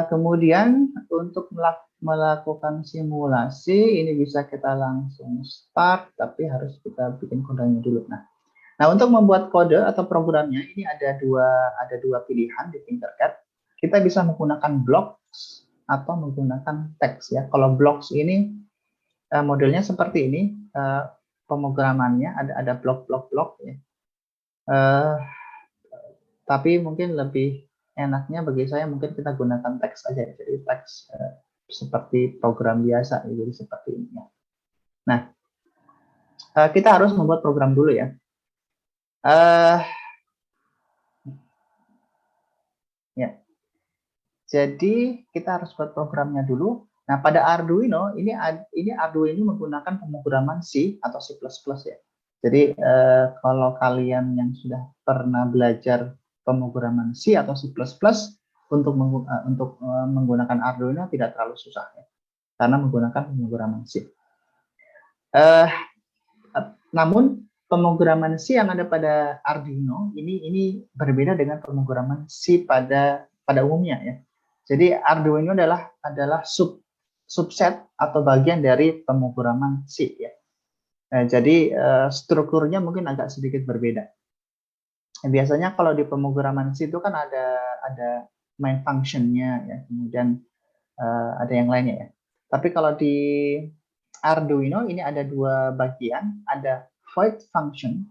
kemudian untuk melakukan simulasi ini bisa kita langsung start, tapi harus kita bikin kodenya dulu. Nah, untuk membuat kode atau programnya ini ada dua pilihan di Tinkercad. Kita bisa menggunakan blocks atau menggunakan teks ya. Kalau blocks ini modelnya seperti ini, pemrogramannya ada blok-blok ya. Tapi mungkin lebih enaknya bagi saya mungkin kita gunakan teks aja, jadi teks seperti program biasa, jadi seperti ini ya. Nah, kita harus membuat program dulu ya. Ya, jadi kita harus buat programnya dulu. Nah, pada Arduino ini Arduino menggunakan pemrograman C atau C++ ya. Jadi kalau kalian yang sudah pernah belajar pemrograman C atau C++ untuk menggunakan Arduino tidak terlalu susah ya, karena menggunakan pemrograman C. Namun pemrograman C yang ada pada Arduino ini berbeda dengan pemrograman C pada umumnya ya. Jadi Arduino adalah subset atau bagian dari pemrograman C ya. Jadi strukturnya mungkin agak sedikit berbeda. Biasanya kalau di pemrograman C itu kan ada main function-nya ya, kemudian ada yang lainnya ya. Tapi kalau di Arduino ini ada dua bagian, ada void function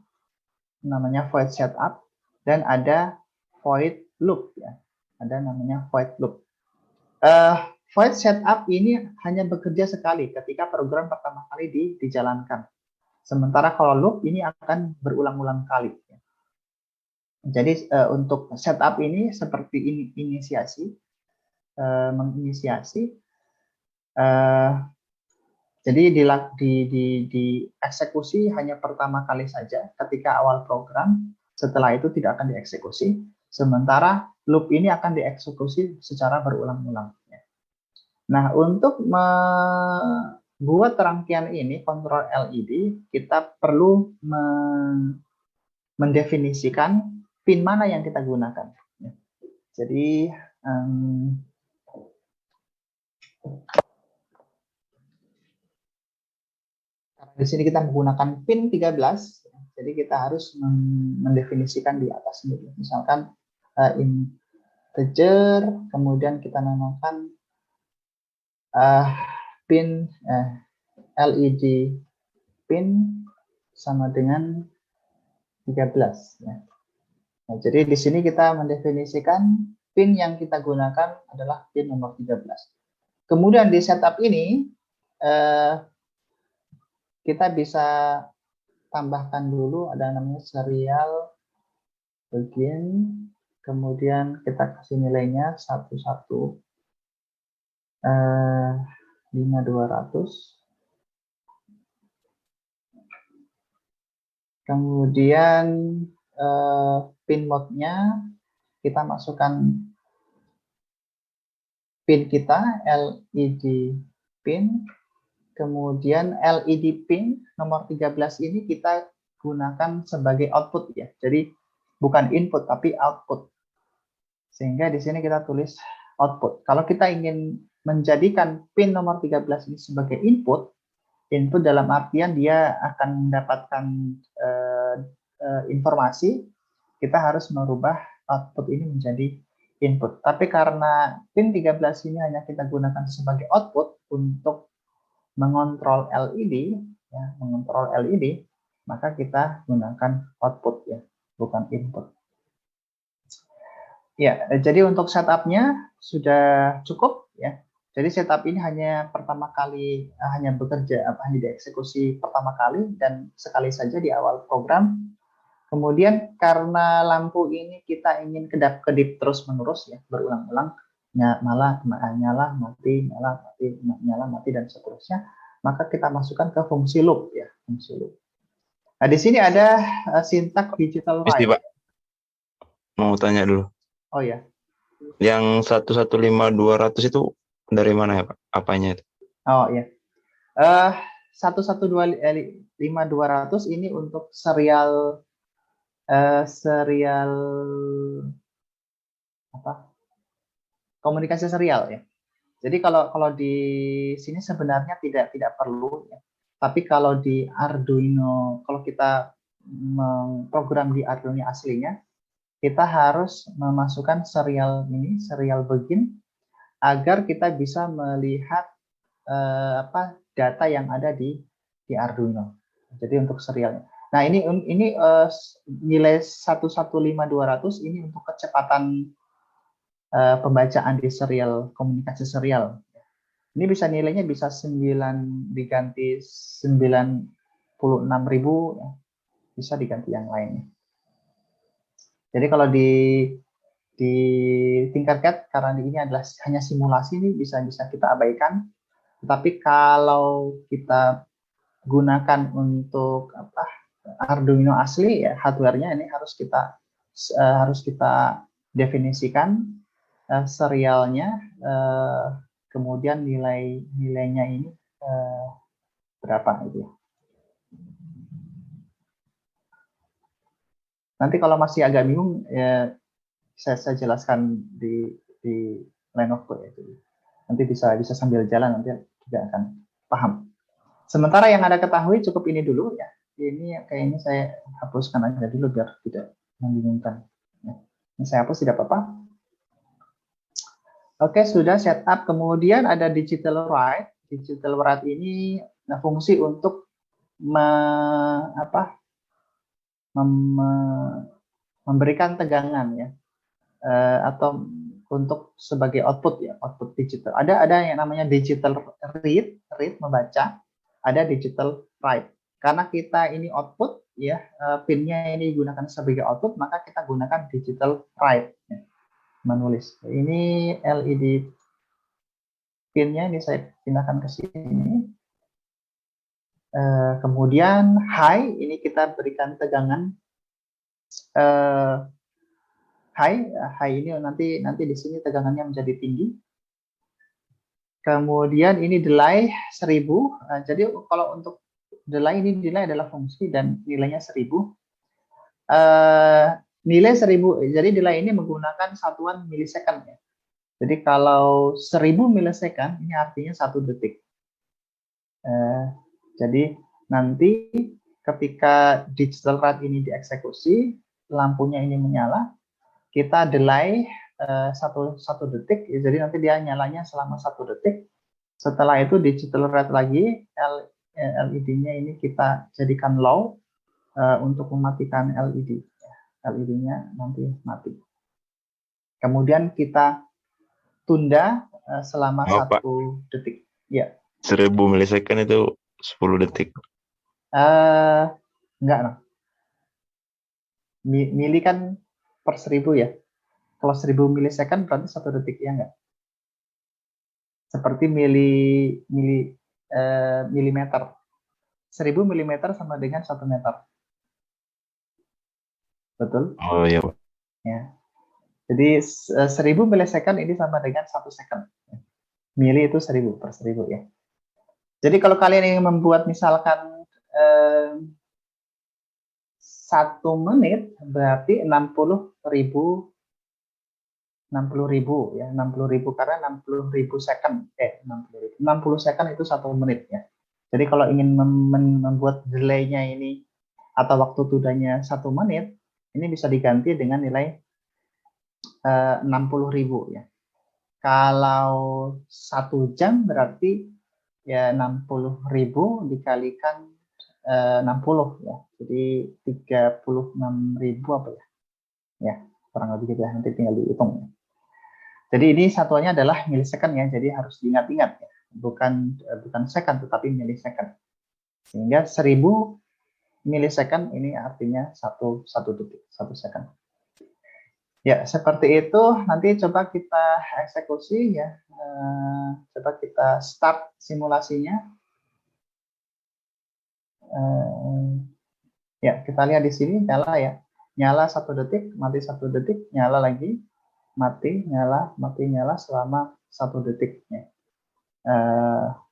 namanya void setup dan ada void loop ya. Ada namanya void loop. Void setup ini hanya bekerja sekali ketika program pertama kali dijalankan. Sementara kalau loop ini akan berulang-ulang kali. Jadi untuk setup ini seperti inisiasi, menginisiasi. Jadi dieksekusi hanya pertama kali saja ketika awal program. Setelah itu tidak akan dieksekusi. Sementara loop ini akan dieksekusi secara berulang-ulang. Nah, untuk membuat rangkaian ini, kontrol LED, kita perlu mendefinisikan pin mana yang kita gunakan. Jadi, di sini kita menggunakan pin 13, jadi kita harus mendefinisikan di atas ini. Misalkan integer, kemudian kita namakan pin LED pin sama dengan 13 ya. Nah, jadi di sini kita mendefinisikan pin yang kita gunakan adalah pin nomor 13. Kemudian di setup ini kita bisa tambahkan dulu ada namanya serial begin, kemudian kita kasih nilainya 11 5200. Kemudian pin mode-nya kita masukkan pin kita LED pin, kemudian LED pin nomor 13 ini kita gunakan sebagai output ya. Jadi bukan input tapi output. Sehingga di sini kita tulis output. Kalau kita ingin menjadikan pin nomor 13 ini sebagai input dalam artian dia akan mendapatkan informasi, kita harus merubah output ini menjadi input. Tapi karena pin 13 ini hanya kita gunakan sebagai output untuk mengontrol LED, ya, maka kita gunakan output ya, bukan input. Ya, jadi untuk setupnya sudah cukup ya. Jadi setup ini hanya pertama kali hanya bekerja hanya dieksekusi pertama kali dan sekali saja di awal program. Kemudian karena lampu ini kita ingin kedap-kedip terus-menerus ya, berulang-ulang, nyala, nyala, mati, nyala, mati, nyala, mati dan seterusnya, maka kita masukkan ke fungsi loop ya, fungsi loop. Nah, di sini ada sintak digital Mesti, write. Pak. Mau tanya dulu. Oh ya. Yang 115200 itu dari mana ya, Pak? Apanya itu? Oh ya. 1125.200 ini untuk serial apa? Komunikasi serial ya. Jadi kalau di sini sebenarnya tidak perlu ya. Tapi kalau di Arduino, kalau kita memprogram di Arduino aslinya, kita harus memasukkan serial ini, serial begin, agar kita bisa melihat data yang ada di Arduino. Jadi untuk serialnya. Nah, ini nilai 115200 ini untuk kecepatan pembacaan di serial, komunikasi serial. Ini bisa nilainya bisa 9 diganti 96.000 ya. Bisa diganti yang lainnya. Jadi kalau di tingkat karena ini adalah hanya simulasi, ini bisa kita abaikan. Tetapi kalau kita gunakan untuk Arduino asli ya, hardware-nya ini harus kita definisikan serialnya, kemudian nilainya ini berapa gitu ya. Nanti kalau masih agak bingung ya, saya jelaskan di line of code itu. Nanti bisa sambil jalan, nanti juga akan paham. Sementara yang Anda ketahui cukup ini dulu ya. Ini kayaknya saya hapuskan aja dulu biar tidak membingungkan. Ini saya hapus, tidak apa-apa. Oke, sudah setup. Kemudian ada digital write. Digital write ini fungsi untuk memberikan tegangan ya, atau untuk sebagai output ya, output digital. Ada yang namanya digital read membaca, ada digital write. Karena kita ini output ya, pinnya ini digunakan sebagai output, maka kita gunakan digital write ya, menulis. Ini LED pinnya ini saya pindahkan ke sini. Kemudian high ini kita berikan tegangan high ini nanti di sini tegangannya menjadi tinggi. Kemudian ini delay 1000. Jadi kalau untuk delay ini adalah fungsi dan nilainya 1000. Nilai 1000. Jadi delay ini menggunakan satuan milisecond ya. Jadi kalau 1000 milisecond ini artinya 1 detik. Jadi nanti ketika digital write ini dieksekusi, lampunya ini menyala, kita delay satu detik, jadi nanti dia nyalanya selama 1 detik. Setelah itu digital write lagi, LED-nya ini kita jadikan low untuk mematikan LED. LED-nya nanti mati. Kemudian kita tunda selama 1 detik. Ya. 1000 milisecond itu 10 detik. Enggak, no. Mili kan per 1000 ya. Kalau 1000 milisecond berarti 1 detik, ya enggak? Seperti milimeter. 1000 milimeter sama dengan 1 meter. Betul? Oh iya, Pak. Ya. Jadi 1000 milisecond ini sama dengan 1 second. Mili itu 1000 per 1000 ya. Jadi kalau kalian ingin membuat misalkan 1 menit berarti 60.000 ya, 60.000 karena 60.000 second, 60 second itu 1 menit ya. Jadi kalau ingin membuat delay-nya ini atau waktu tudanya 1 menit, ini bisa diganti dengan nilai 60.000 ya. Kalau 1 jam berarti ya 60.000 dikalikan 60 ya. Jadi 36.000 apa ya? Ya. kurang lebih gitu ya, nanti tinggal dihitung ya. Jadi ini satuannya adalah milisecond ya, jadi harus diingat-ingat ya, bukan second tetapi milisecond. Sehingga 1000 milisecond ini artinya satu detik, 1 second. Ya, seperti itu. Nanti coba kita eksekusi ya. Coba kita start simulasinya. Ya, kita lihat di sini nyala ya. Nyala 1 detik, mati 1 detik, nyala lagi, mati, nyala selama 1 detik.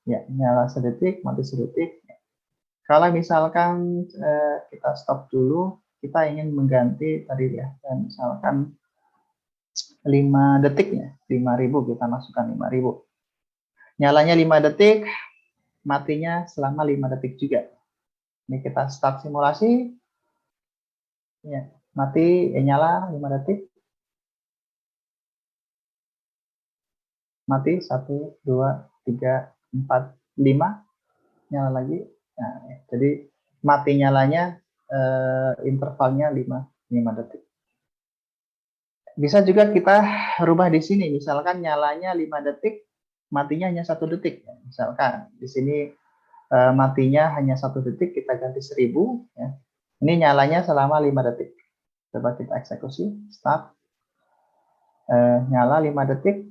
Ya, nyala sedetik, mati sedetik. Kalau misalkan kita stop dulu, kita ingin mengganti tadi ya, misalkan 5 detik ya, 5.000 kita masukkan 5.000. Nyalanya 5 detik, matinya selama 5 detik juga. Ini kita start simulasi. Ya, mati, nyala 5 detik. Mati 1, 2, 3, 4, 5. Nyala lagi. Nah, jadi mati nyalanya intervalnya 5 detik. Bisa juga kita rubah di sini, misalkan nyalanya 5 detik, matinya hanya 1 detik. Misalkan di sini matinya hanya 1 detik, kita ganti 1000. Ya. Ini nyalanya selama 5 detik. Coba kita eksekusi, start. Nyala 5 detik.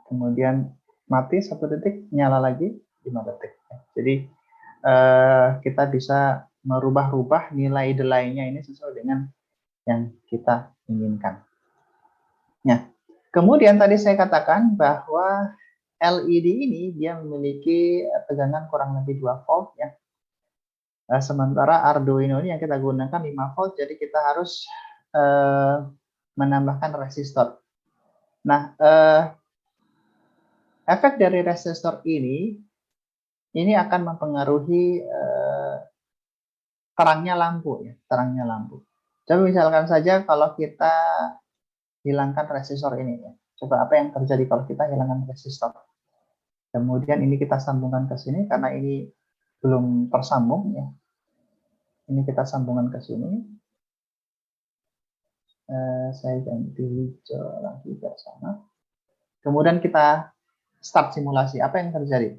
Kemudian mati 1 detik, nyala lagi 5 detik. Jadi kita bisa merubah-rubah nilai delay-nya ini sesuai dengan yang kita inginkan. Nah, kemudian tadi saya katakan bahwa LED ini dia memiliki tegangan kurang lebih 2 volt ya. Sementara Arduino ini yang kita gunakan 5 volt, jadi kita harus menambahkan resistor. Nah, efek dari resistor ini akan mempengaruhi terangnya lampu ya, terangnya lampu. Coba misalkan saja kalau kita hilangkan resistor ini ya. Coba apa yang terjadi kalau kita hilangkan resistor. Kemudian ini kita sambungkan ke sini karena ini belum tersambung ya. Ini kita sambungkan ke sini. Saya ganti hijau lagi ke sana. Kemudian kita start simulasi. Apa yang terjadi?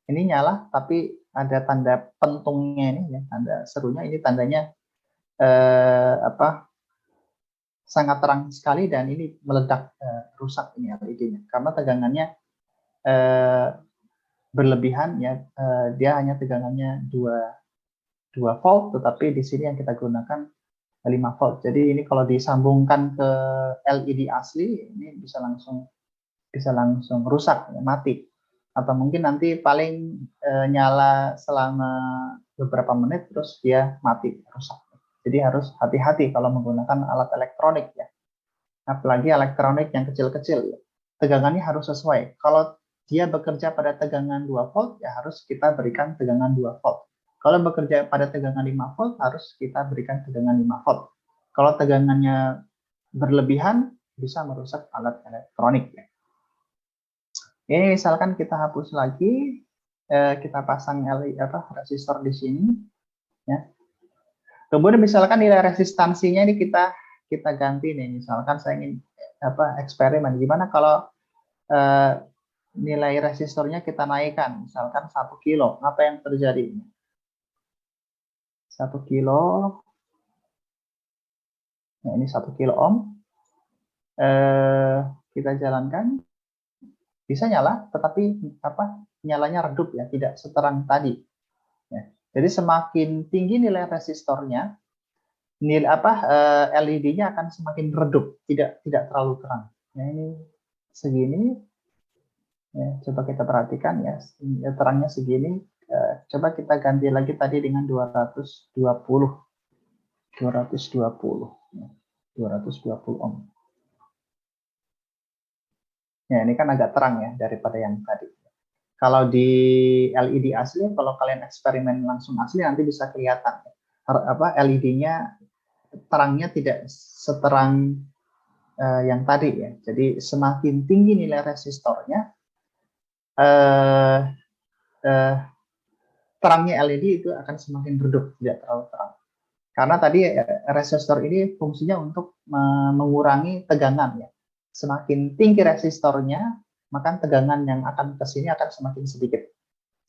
Ini nyala, tapi ada tanda pentungnya ini ya, tanda serunya. Ini tandanya sangat terang sekali dan ini meledak, rusak ini LED-nya karena tegangannya berlebihan ya. Dia hanya tegangannya 2 volt, tetapi di sini yang kita gunakan 5 volt. Jadi ini kalau disambungkan ke LED asli ini bisa langsung rusak ya, mati. Atau mungkin nanti paling nyala selama beberapa menit terus dia mati, rusak. Jadi harus hati-hati kalau menggunakan alat elektronik ya. Apalagi elektronik yang kecil-kecil ya. Tegangannya harus sesuai. Kalau dia bekerja pada tegangan 2 volt ya harus kita berikan tegangan 2 volt. Kalau bekerja pada tegangan 5 volt harus kita berikan tegangan 5 volt. Kalau tegangannya berlebihan bisa merusak alat elektronik ya. Ini misalkan kita hapus lagi, kita pasang resistor di sini, ya. Kemudian misalkan nilai resistansinya ini kita ganti nih. Misalkan saya ingin eksperimen, gimana kalau nilai resistornya kita naikkan, misalkan 1 kilo, apa yang terjadi? 1 kilo, nah ini 1 kilo ohm, kita jalankan. Bisa nyala, tetapi nyalanya redup ya, tidak seterang tadi. Ya. Jadi semakin tinggi nilai resistornya, LED-nya akan semakin redup, tidak terlalu terang. Nah ini segini, ya, coba kita perhatikan ya, terangnya segini. Coba kita ganti lagi tadi dengan 220 ohm. Ya, ini kan agak terang ya daripada yang tadi. Kalau di LED asli, kalau kalian eksperimen langsung asli nanti bisa kelihatan LED-nya terangnya tidak seterang yang tadi ya. Jadi semakin tinggi nilai resistornya, terangnya LED itu akan semakin redup, tidak terlalu terang. Karena tadi resistor ini fungsinya untuk mengurangi tegangan ya. Semakin tinggi resistornya, maka tegangan yang akan ke sini akan semakin sedikit.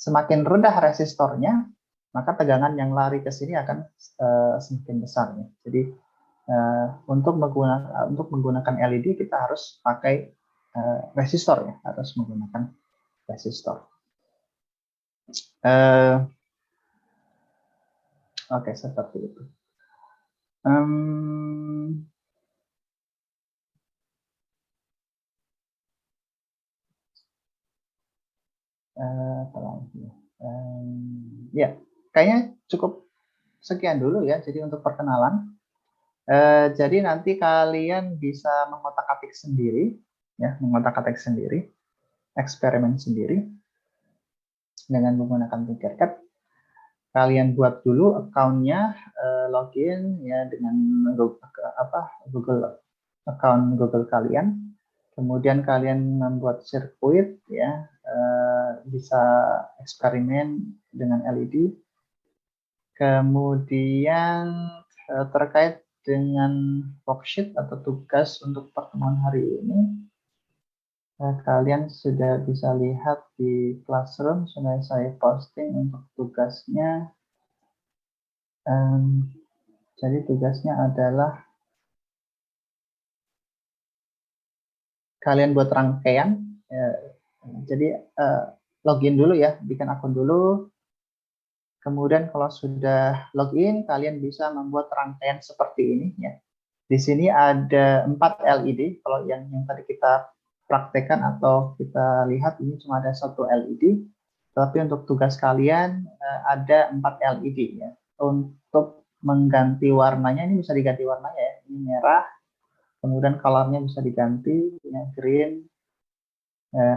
Semakin rendah resistornya, maka tegangan yang lari ke sini akan semakin besar ya. Jadi untuk menggunakan LED kita harus pakai resistor ya, harus menggunakan resistor. Oke, seperti itu. Ya, kayaknya cukup sekian dulu ya. Jadi untuk perkenalan, jadi nanti kalian bisa mengotak-atik sendiri, ya, mengotak-atik sendiri, eksperimen sendiri dengan menggunakan Tinkercad. Kalian buat dulu akunnya, login ya dengan Google account Google kalian. Kemudian kalian membuat sirkuit ya, bisa eksperimen dengan LED. Kemudian terkait dengan worksheet atau tugas untuk pertemuan hari ini, kalian sudah bisa lihat di Classroom, sudah saya posting untuk tugasnya. Jadi tugasnya adalah kalian buat rangkaian. Jadi login dulu ya, bikin akun dulu. Kemudian kalau sudah login, kalian bisa membuat rangkaian seperti ini ya. Di sini ada 4 LED. Kalau yang tadi kita praktekkan atau kita lihat ini cuma ada 1 LED. Tapi untuk tugas kalian ada 4 LED ya. Untuk mengganti warnanya, ini bisa diganti warnanya ya. Ini merah, kemudian colornya bisa diganti ya, green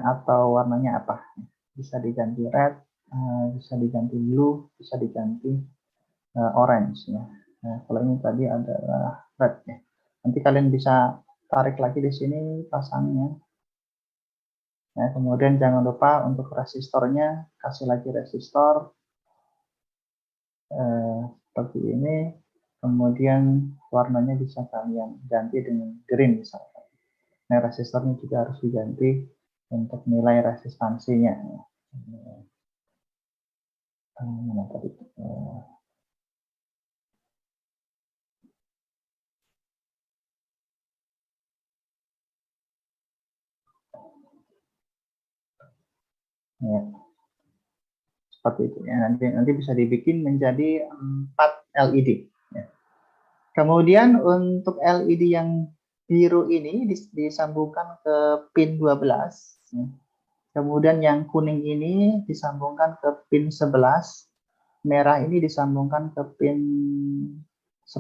atau warnanya apa. Bisa diganti red, bisa diganti blue, bisa diganti orange ya. Nah, kalau ini tadi adalah red ya. Nanti kalian bisa tarik lagi di sini pasangnya. Nah, kemudian jangan lupa untuk resistornya, kasih lagi resistor seperti ini. Kemudian warnanya bisa kalian ganti dengan green misalkan. Nah, resistornya juga harus diganti untuk nilai resistansinya. Mana tadi? Ya, seperti itu ya. Nanti bisa dibikin menjadi 4 LED. Ya. Kemudian untuk LED yang biru ini disambungkan ke pin 12. Ya. Kemudian yang kuning ini disambungkan ke pin 11. Merah ini disambungkan ke pin 10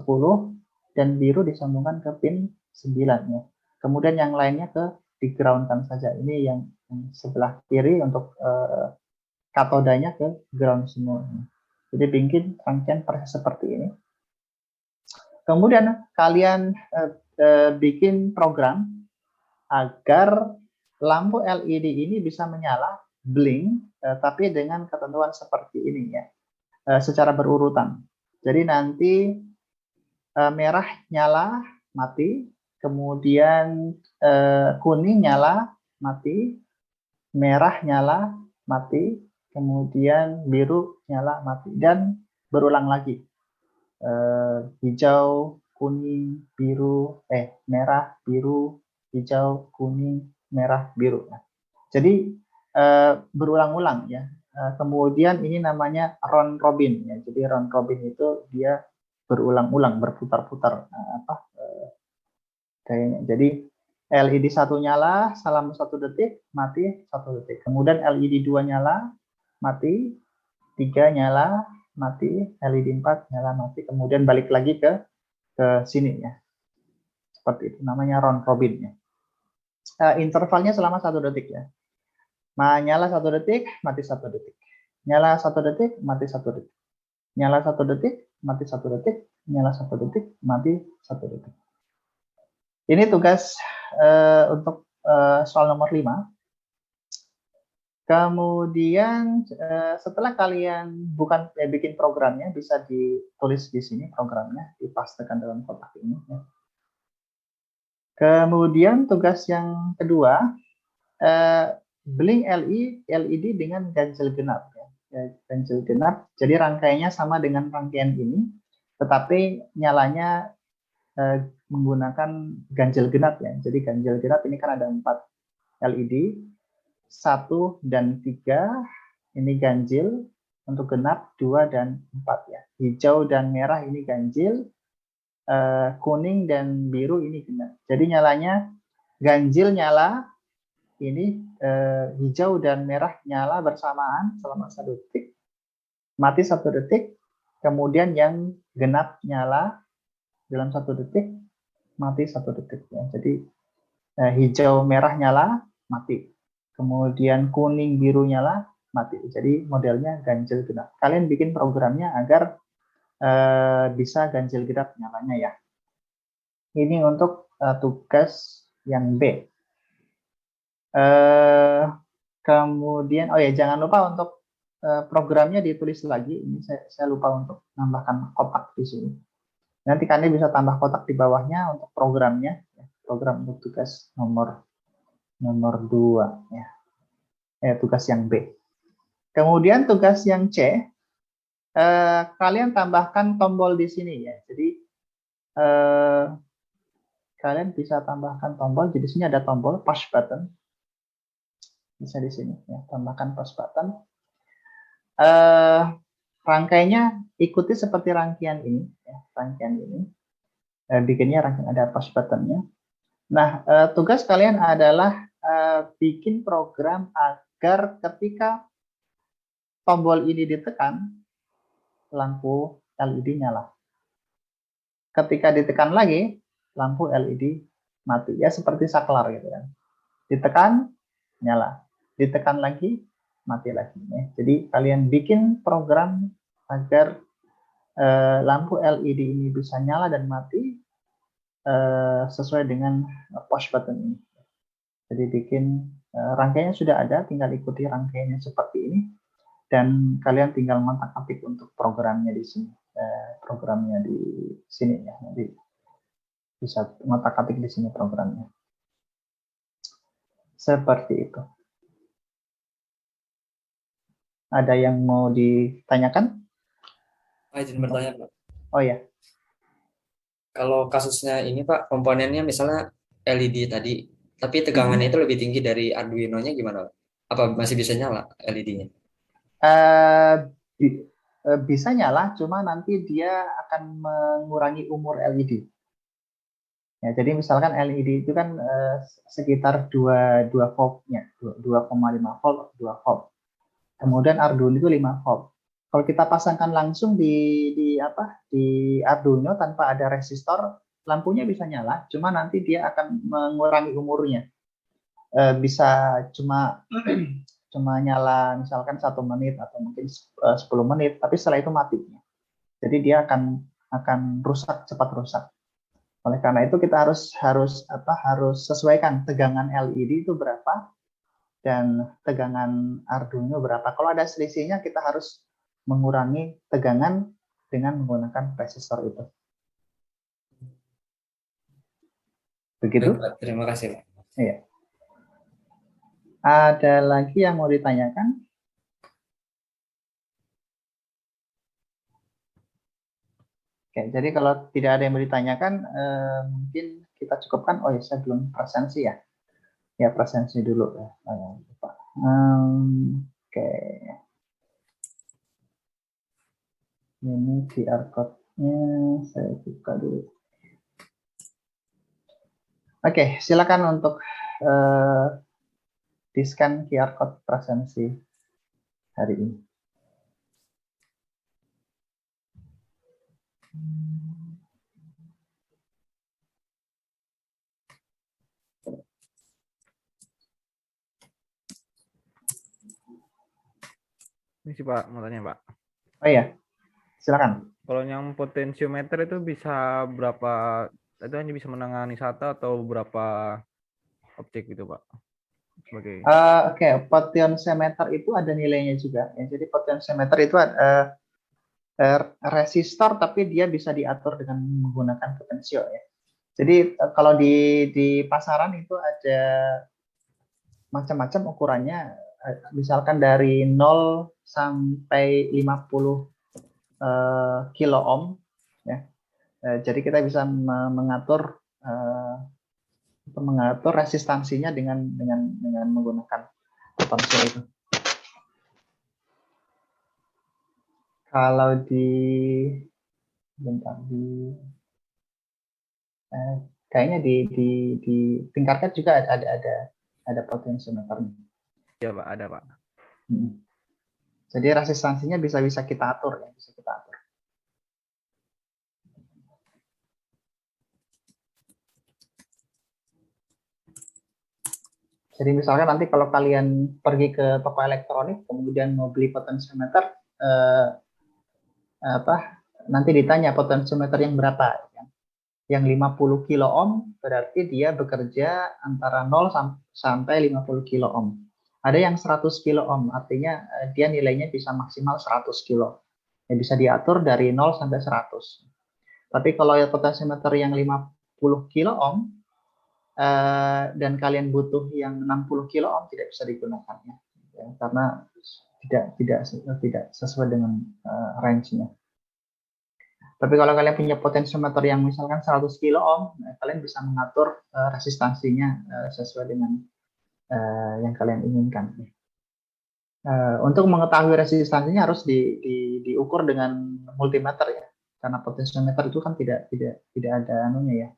dan biru disambungkan ke pin 9 ya. Kemudian yang lainnya di ground-kan saja. Ini yang sebelah kiri untuk katodanya ke ground semua. Jadi bikin rangkaian persis seperti ini. Kemudian kalian bikin program agar lampu LED ini bisa menyala blink, tapi dengan ketentuan seperti ini ya, secara berurutan. Jadi nanti merah nyala mati, kemudian kuning nyala mati, merah nyala mati, kemudian biru nyala mati, dan berulang lagi. Hijau, kuning, biru, merah, biru, hijau, kuning, merah, biru. Jadi berulang-ulang ya. Kemudian ini namanya round robin ya. Jadi round robin itu dia berulang-ulang, berputar-putar kayaknya. Jadi LED 1 nyala selama 1 detik, mati 1 detik. Kemudian LED 2 nyala, mati, 3 nyala, mati, LED 4 nyala, mati. Kemudian balik lagi ke sini ya. Seperti itu, namanya round robin ya. Intervalnya selama 1 detik ya. Nyala 1 detik, mati 1 detik. Nyala 1 detik, mati 1 detik. Nyala 1 detik, mati 1 detik. Nyala 1 detik, mati 1 detik. Ini tugas untuk soal nomor 5. Kemudian setelah kalian bikin programnya, bisa ditulis di sini programnya, dipastekan dalam kotak ini. Ya. Kemudian tugas yang kedua, blink LED dengan ganjil genap. Ya, ganjil genap. Jadi rangkaiannya sama dengan rangkaian ini, tetapi nyalanya menggunakan ganjil genap ya. Jadi ganjil genap ini kan ada 4 LED. 1 dan 3 ini ganjil, untuk genap 2 dan 4 ya. Hijau dan merah ini ganjil, kuning dan biru ini genap. Jadi nyalanya ganjil nyala, ini hijau dan merah nyala bersamaan selama 1 detik, mati 1 detik, kemudian yang genap nyala dalam 1 detik, mati 1 detik ya. Jadi hijau merah nyala, mati. Kemudian kuning biru nyala, mati. Jadi modelnya ganjil genap. Kalian bikin programnya agar bisa ganjil genap nyalanya ya. Ini untuk tugas yang B. Kemudian, oh ya jangan lupa untuk programnya ditulis lagi. Ini saya lupa untuk menambahkan kotak di sini. Nanti kalian bisa tambah kotak di bawahnya untuk programnya. Program untuk tugas nomor 2 ya. Tugas yang B. Kemudian tugas yang C, kalian tambahkan tombol di sini ya. Jadi kalian bisa tambahkan tombol. Jadi di sini ada tombol push button. Bisa di sini ya, tambahkan push button. Rangkainya ikuti seperti rangkaian ini ya, rangkaian ini. Bikinnya rangkaian ada push buttonnya. Nah, tugas kalian adalah bikin program agar ketika tombol ini ditekan, lampu LED nyala. Ketika ditekan lagi, lampu LED mati. Ya seperti saklar gitu kan. Ditekan, nyala. Ditekan lagi, mati lagi. Ya. Jadi kalian bikin program agar lampu LED ini bisa nyala dan mati sesuai dengan push button ini. Jadi bikin rangkaiannya sudah ada, tinggal ikuti rangkaiannya seperti ini. Dan kalian tinggal ngotak-atik untuk programnya di sini. Programnya di sini ya. Nanti bisa ngotak-atik di sini programnya. Seperti itu. Ada yang mau ditanyakan? Izin bertanya, Pak. Oh ya. Kalau kasusnya ini, Pak, komponennya misalnya LED tadi, tapi tegangannya itu lebih tinggi dari Arduino-nya gimana, Pak? Apa masih bisa nyala LED-nya? Bisa nyala, cuma nanti dia akan mengurangi umur LED. Ya, jadi misalkan LED itu kan sekitar 2 voltnya, 2,5 volt, 2 volt. Kemudian Arduino itu 5 volt. Kalau kita pasangkan langsung di Arduino tanpa ada resistor, lampunya bisa nyala, cuma nanti dia akan mengurangi umurnya. Bisa cuma nyala misalkan 1 menit atau mungkin 10 menit, tapi setelah itu mati. Jadi dia akan rusak, cepat rusak. Oleh karena itu kita harus sesuaikan tegangan LED itu berapa dan tegangan Arduino berapa. Kalau ada selisihnya kita harus mengurangi tegangan dengan menggunakan resistor itu. Begitu? Baik, Pak. Terima kasih, Pak. Iya. Ada lagi yang mau ditanyakan? Oke, jadi kalau tidak ada yang mau ditanyakan, mungkin kita cukupkan. Oh ya, saya belum presensi ya. Ya, presensi dulu ya. Oke. Ini QR code-nya saya buka dulu. Oke, silakan untuk di-scan QR code presensi hari ini. Ini sih Pak, mau tanya Pak. Oh iya, silakan. Kalau yang potensiometer itu bisa berapa, itu hanya bisa menangani satu atau berapa objek gitu Pak? sebagai Oke, potensiometer itu ada nilainya juga. Ya. Jadi potensiometer itu ada resistor, tapi dia bisa diatur dengan menggunakan potensio. Ya. Jadi kalau di pasaran itu ada macam-macam ukurannya, misalkan dari 0 sampai 50 kilo ohm. Ya. Jadi kita bisa mengatur resistansinya dengan menggunakan potensio itu. Kalau kayaknya di tingkatkan juga ada potensiometernya. ya Pak, ada Pak. Jadi resistansinya bisa kita atur, ya, bisa kita atur. Jadi misalkan nanti kalau kalian pergi ke toko elektronik, kemudian mau beli potensiometer, nanti ditanya potensiometer yang berapa. Yang 50 kilo ohm berarti dia bekerja antara 0 sampai 50 kilo ohm. Ada yang 100 kilo ohm, artinya dia nilainya bisa maksimal 100 kilo. Ya, bisa diatur dari 0 sampai 100. Tapi kalau ya potensiometer yang 50 kilo ohm dan kalian butuh yang 60 kilo ohm tidak bisa digunakan, ya, karena tidak sesuai dengan range-nya. Tapi kalau kalian punya potensiometer yang misalkan 100 kilo ohm, kalian bisa mengatur resistansinya sesuai dengan yang kalian inginkan. Untuk mengetahui resistansinya harus diukur dengan multimeter, ya, karena potensiometer itu kan tidak ada anunya, ya.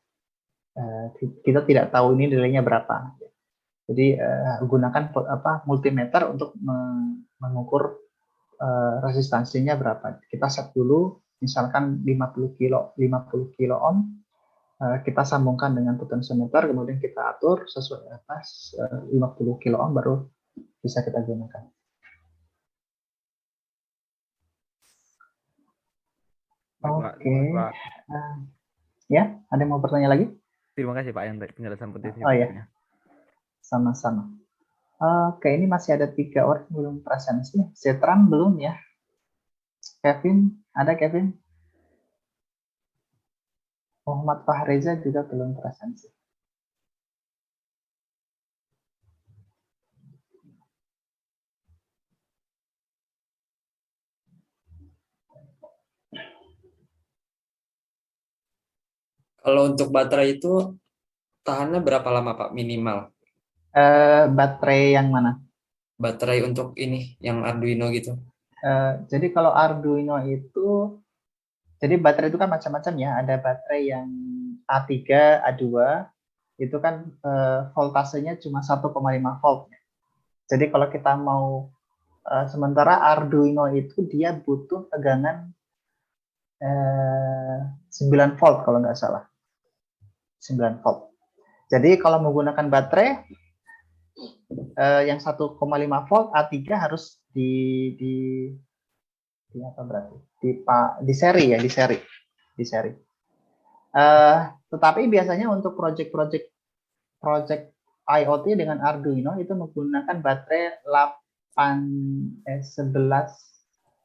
Kita tidak tahu ini nilainya berapa. Jadi gunakan multimeter untuk mengukur resistansinya berapa. Kita set dulu misalkan 50 kilo ohm, kita sambungkan dengan potensiometer, kemudian kita atur sesuai 50 kilo ohm baru bisa kita gunakan. Oke. Ya, ada yang mau bertanya lagi? Terima kasih Pak yang penjelasan potensi. Oh ya, sama-sama. Oke, ini masih ada 3 orang yang belum presensi. Zetran belum, ya? Kevin, ada Kevin? Muhammad Fahreza juga belum presensi. Kalau untuk baterai itu tahannya berapa lama Pak minimal? Baterai yang mana? Baterai untuk ini yang Arduino gitu. Jadi kalau Arduino itu, jadi baterai itu kan macam-macam, ya. Ada baterai yang A3, A2, itu kan voltasenya cuma 1,5 volt. Jadi kalau kita mau, sementara Arduino itu dia butuh tegangan 9 volt kalau nggak salah. 9 volt. Jadi kalau menggunakan baterai yang 1,5 volt A3 harus di apa berarti? Di seri, ya, di seri. Tetapi biasanya untuk project IoT dengan Arduino itu menggunakan baterai 11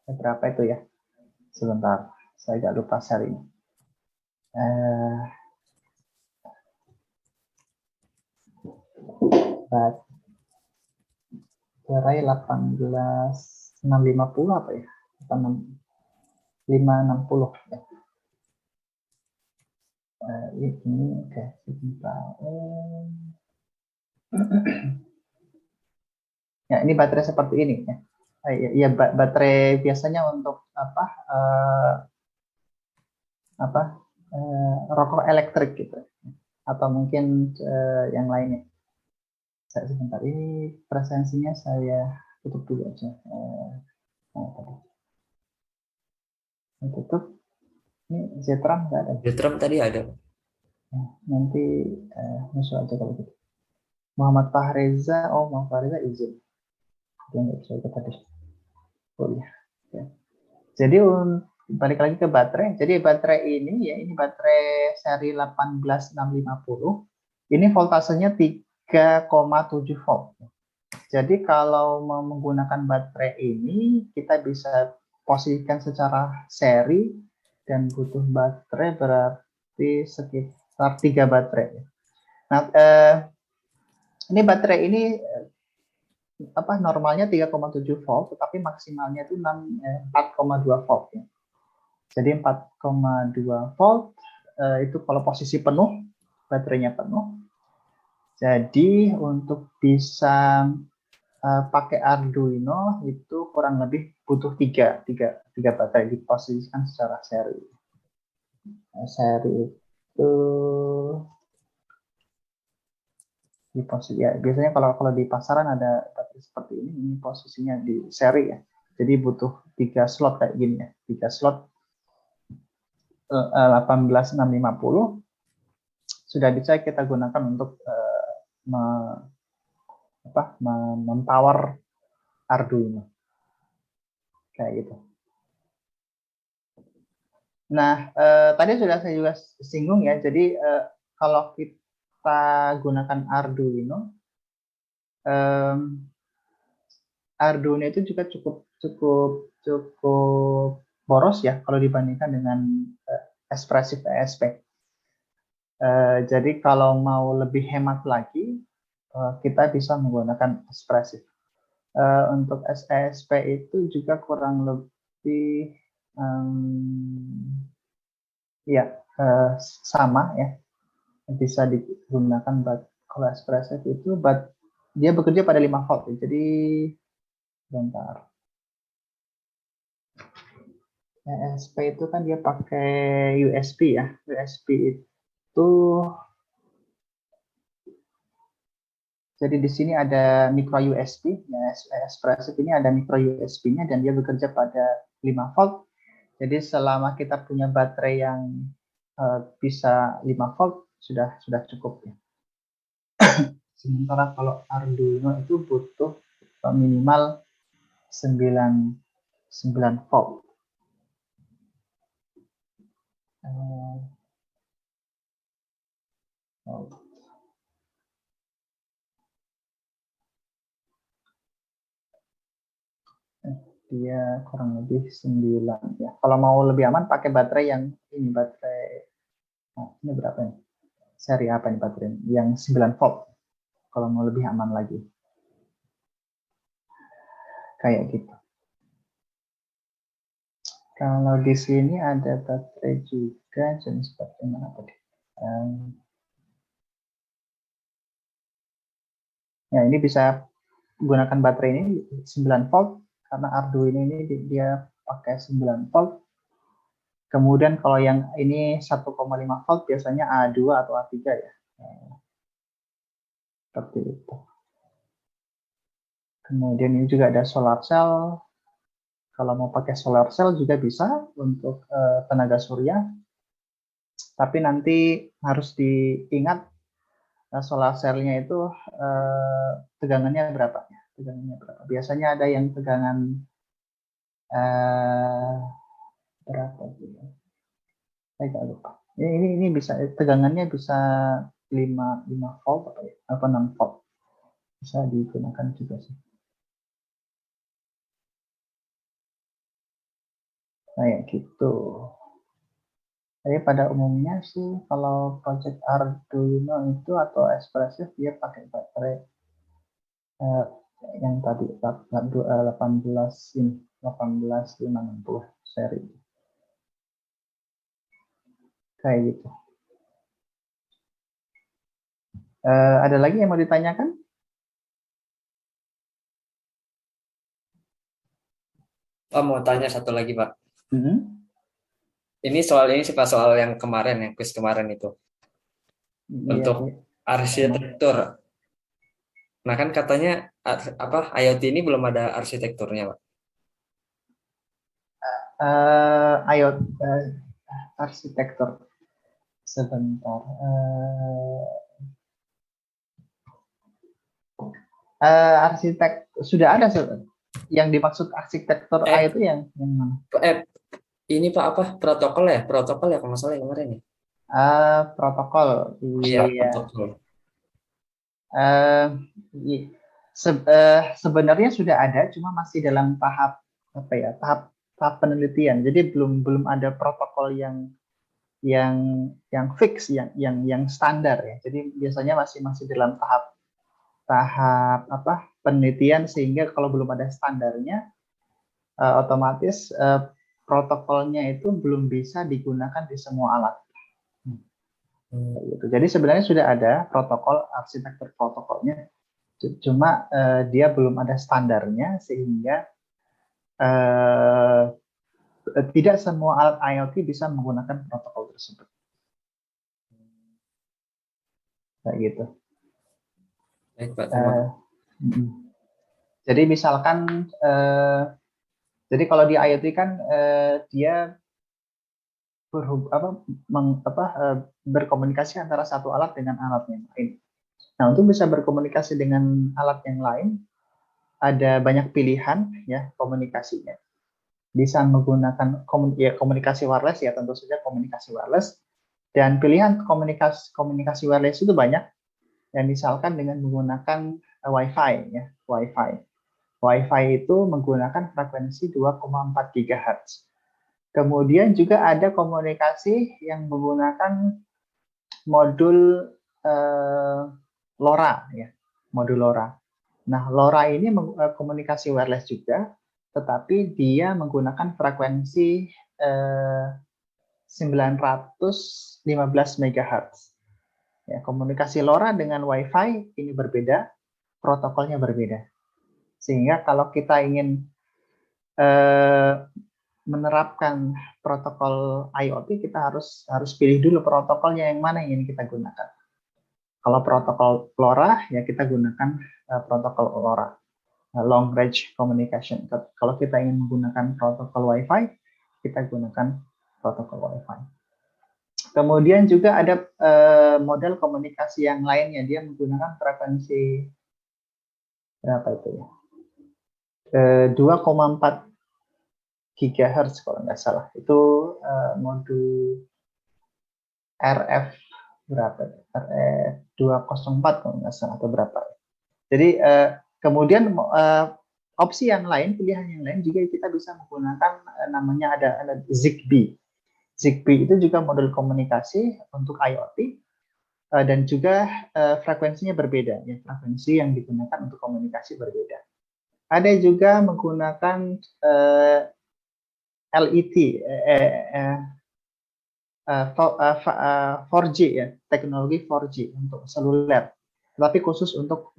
berapa itu, ya? Sebentar, saya agak lupa serinya. Baterai 18650 apa ya? 560, ya. Ini oke, sebentar. Ya, ini baterai seperti ini, ya. Ya, baterai biasanya untuk rokok elektrik gitu, atau mungkin yang lainnya. Sebentar, ini presensinya saya tutup dulu aja. Tutup. Ini Zetram nggak ada. Zetram tadi ada. Nanti musuh aja kalau gitu. Muhammad Fahreza, Muhammad Fahreza izin. Dia nggak bisa ikut tadi. Oh iya. Ya. Jadi balik lagi ke baterai. Jadi baterai ini, ya, ini baterai seri 18650. Ini voltasenya 3,7 volt. Jadi kalau mau menggunakan baterai ini, kita bisa posisikan secara seri dan butuh baterai berarti sekitar 3 baterai. Nah, ini baterai ini normalnya 3,7 volt, tetapi maksimalnya itu 4,2 volt. Ya. Jadi 4,2 volt itu kalau posisi penuh, baterainya penuh. Jadi untuk bisa pakai Arduino itu kurang lebih butuh tiga baterai diposisikan secara seri. Seri itu di posisi ya biasanya kalau di pasaran ada baterai seperti ini posisinya di seri ya. Jadi butuh 3 slot kayak gini ya, 3 slot 18650 sudah bisa kita gunakan untuk mempower Arduino kayak gitu. Nah, tadi sudah saya juga singgung ya. Jadi kalau kita gunakan Arduino, Arduino itu juga cukup boros ya kalau dibandingkan dengan Espressif ESP. Jadi kalau mau lebih hemat lagi, kita bisa menggunakan Espressif. Untuk ESP itu juga kurang lebih sama ya, bisa digunakan kalau Espressif itu dia bekerja pada 5 volt ya. Jadi bentar, ESP itu kan dia pakai USB ya. USB itu jadi di sini ada micro USB ya, Espressif ini ada micro USB-nya dan dia bekerja pada 5 volt. Jadi selama kita punya baterai yang bisa 5 volt sudah cukup ya. Sementara kalau Arduino itu butuh minimal 9 volt. Dia kurang lebih 9 ya. Kalau mau lebih aman pakai baterai yang ini ini berapa nih? Seri apa nih baterai? Yang 9 volt. Kalau mau lebih aman lagi. Kayak gitu. Kalau di sini ada baterai juga jenis baterai mana tadi? Ya, ini bisa gunakan baterai ini 9 volt karena Arduino ini dia pakai 9 volt. Kemudian kalau yang ini 1,5 volt biasanya A2 atau A3 ya. Seperti itu. Kemudian ini juga ada solar cell. Kalau mau pakai solar cell juga bisa untuk tenaga surya. Tapi nanti harus diingat solar cell-nya itu tegangannya berapa? Biasanya ada yang tegangan berapa gitu. Saya nggak lupa. Ini bisa tegangannya bisa 5 volt apa 6 volt. Bisa digunakan juga sih. Kayak gitu. Jadi pada umumnya sih kalau project Arduino itu atau Espressif dia pakai baterai yang tadi 18560 seri. Kayak gitu. Ada lagi yang mau ditanyakan? Pak mau tanya satu lagi Pak. Ini sih Pak, soal yang kemarin, yang quiz kemarin itu. Untuk arsitektur. Nah kan katanya IoT ini belum ada arsitekturnya Pak. Arsitektur. Sebentar. Arsitek sudah ada yang dimaksud arsitektur IoT yang mana? Ini Pak protokol ya kalau nggak salah yang kemarin ya. Protokol. Iya. Protokol. Sebenarnya sudah ada, cuma masih dalam tahap apa ya, tahap penelitian. Jadi belum ada protokol yang fix, yang standar ya. Jadi biasanya masih dalam tahap apa, penelitian, sehingga kalau belum ada standarnya, otomatis protokolnya itu belum bisa digunakan di semua alat. Gitu. Jadi sebenarnya sudah ada protokol, arsitektur protokolnya, cuma dia belum ada standarnya, sehingga tidak semua alat IoT bisa menggunakan protokol tersebut. Kayak gitu. Baik, Pak. Terima kasih. Jadi misalkan, jadi kalau di IoT kan dia berkomunikasi antara satu alat dengan alat yang lain. Nah, untuk bisa berkomunikasi dengan alat yang lain, ada banyak pilihan ya komunikasinya. Bisa menggunakan komunikasi wireless ya, tentu saja komunikasi wireless. Dan pilihan komunikasi wireless itu banyak. Dan misalkan dengan menggunakan Wi-Fi ya, Wi-Fi. Wi-Fi itu menggunakan frekuensi 2,4 GHz. Kemudian juga ada komunikasi yang menggunakan modul LoRa ya, modul LoRa. Nah, LoRa ini komunikasi wireless juga, tetapi dia menggunakan frekuensi 915 MHz. Ya, komunikasi LoRa dengan Wi-Fi ini berbeda, protokolnya berbeda. Sehingga kalau kita ingin menerapkan protokol IoT, kita harus pilih dulu protokolnya yang mana yang ingin kita gunakan. Kalau protokol LoRa, ya kita gunakan protokol LoRa, long range communication. Kalau kita ingin menggunakan protokol Wi-Fi, kita gunakan protokol Wi-Fi. Kemudian juga ada model komunikasi yang lainnya, dia menggunakan frekuensi berapa itu ya? 2,4 GHz kalau nggak salah. Itu modul RF berapa? RF 204 kalau nggak salah, atau berapa. Jadi kemudian opsi yang lain, pilihan yang lain juga kita bisa menggunakan namanya ada Zigbee. Zigbee itu juga model komunikasi untuk IoT dan juga frekuensinya berbeda. Ya, frekuensi yang digunakan untuk komunikasi berbeda. Ada juga menggunakan LET, 4G ya, teknologi 4G untuk seluler, tapi khusus untuk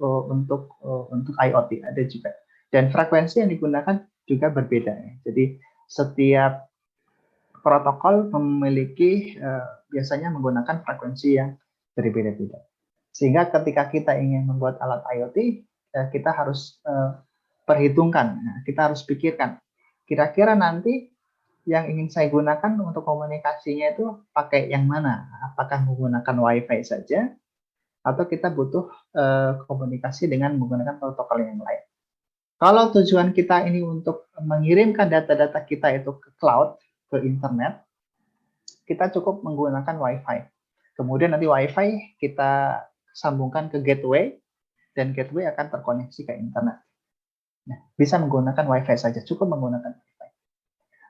IoT ada juga. Dan frekuensi yang digunakan juga berbeda ya. Jadi setiap protokol memiliki biasanya menggunakan frekuensi yang berbeda-beda. Sehingga ketika kita ingin membuat alat IoT, kita harus perhitungkan, kita harus pikirkan kira-kira nanti yang ingin saya gunakan untuk komunikasinya itu pakai yang mana? Apakah menggunakan Wi-Fi saja, atau kita butuh komunikasi dengan menggunakan protokol yang lain? Kalau tujuan kita ini untuk mengirimkan data-data kita itu ke cloud, ke internet, kita cukup menggunakan Wi-Fi. Kemudian nanti Wi-Fi kita sambungkan ke gateway, dan gateway akan terkoneksi ke internet. Nah, bisa menggunakan Wi-Fi saja, cukup menggunakan Wi-Fi.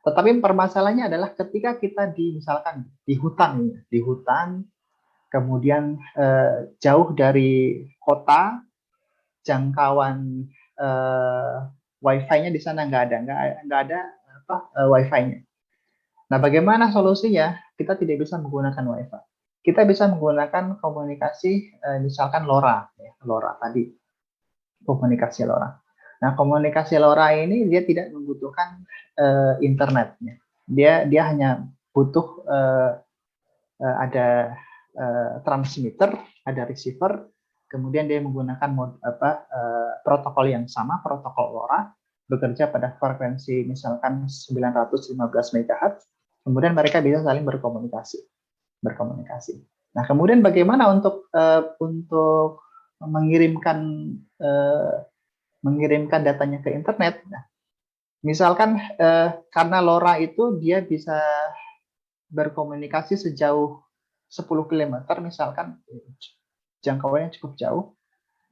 Tetapi permasalahannya adalah ketika kita misalkan di hutan, kemudian jauh dari kota, jangkauan Wi-Fi-nya di sana nggak ada Wi-Fi-nya. Nah, bagaimana solusinya? Kita tidak bisa menggunakan Wi-Fi. Kita bisa menggunakan komunikasi misalkan LoRa, ya, LoRa tadi, komunikasi LoRa. Nah, komunikasi LoRa ini dia tidak membutuhkan internetnya. Dia hanya butuh ada transmitter, ada receiver, kemudian dia menggunakan protokol yang sama, protokol LoRa, bekerja pada frekuensi misalkan 915 MHz, kemudian mereka bisa saling berkomunikasi. Nah, kemudian bagaimana untuk mengirimkan datanya ke internet? Nah, misalkan karena LoRa itu dia bisa berkomunikasi sejauh 10 km, misalkan jangkauannya cukup jauh,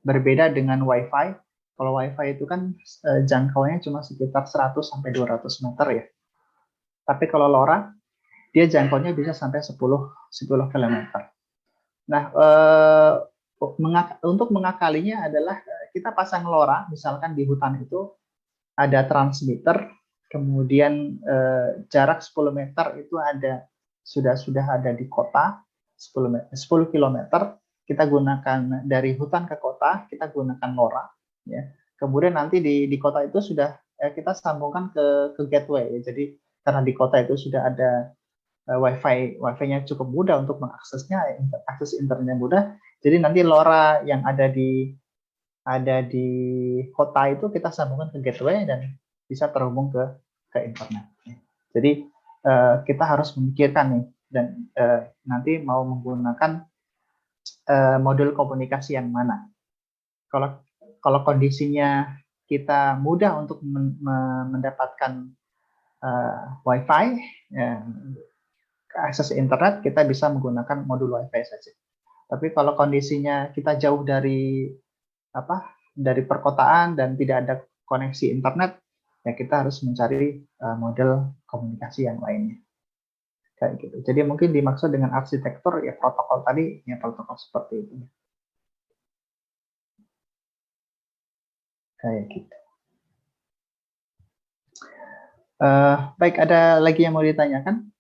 berbeda dengan Wi-Fi. Kalau WiFi itu kan jangkauannya cuma sekitar 100 sampai 200 meter ya. Tapi kalau LoRa dia jangkauannya bisa sampai 10 kilometer. Nah, untuk mengakalinya adalah kita pasang LoRa, misalkan di hutan itu ada transmitter, kemudian jarak 10 meter itu sudah ada di kota, 10 kilometer, kita gunakan dari hutan ke kota, kita gunakan LoRa. Ya. Kemudian nanti di kota itu sudah kita sambungkan ke gateway. Ya. Jadi karena di kota itu sudah ada Wi-Fi-nya cukup mudah untuk mengaksesnya, akses internetnya mudah. Jadi nanti LoRa yang ada di kota itu kita sambungkan ke gateway dan bisa terhubung ke internet. Jadi kita harus memikirkan nih dan nanti mau menggunakan modul komunikasi yang mana. Kalau kondisinya kita mudah untuk mendapatkan Wi-Fi, akses internet, kita bisa menggunakan modul Wi-Fi saja. Tapi kalau kondisinya kita jauh dari perkotaan dan tidak ada koneksi internet, ya kita harus mencari model komunikasi yang lainnya. Kayak gitu. Jadi mungkin dimaksud dengan arsitektur ya protokol tadi, ya protokol seperti itu. Kayak gitu. Baik, ada lagi yang mau ditanyakan?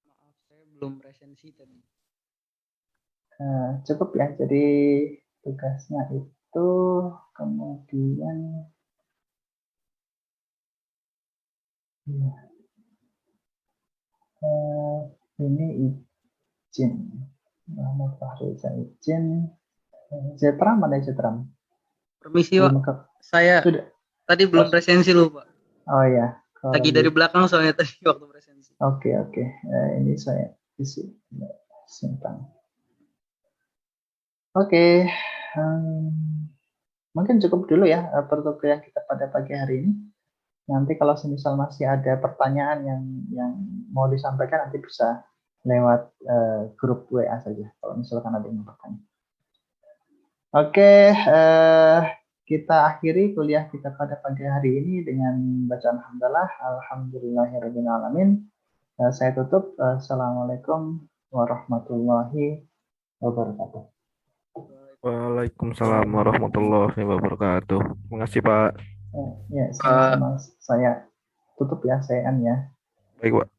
Maaf, saya belum resensi tadi. Cukup ya. Jadi tugasnya itu kemudian ya, ini izin. Muhammad Fahriza izin. Zetram mana Zetram? Permisi Pak, saya Sudah. tadi belum resensi loh Pak. Oh ya. Lagi dari belakang soalnya tadi waktu resensi. Oke. Ini saya isi simpan. Oke. Mungkin cukup dulu ya pertukaran kita pada pagi hari ini. Nanti kalau semisal masih ada pertanyaan yang mau disampaikan nanti bisa lewat grup WA saja kalau misalkan ada yang bertanya. Oke, kita akhiri kuliah kita pada pagi hari ini dengan bacaan hamdalah, alhamdulillahirabbil alamin. Saya tutup. Assalamualaikum warahmatullahi wabarakatuh. Waalaikumsalam warahmatullahi wabarakatuh. Terima kasih Pak. Ya, sama-sama. Saya tutup ya, saya ya. Baik Pak.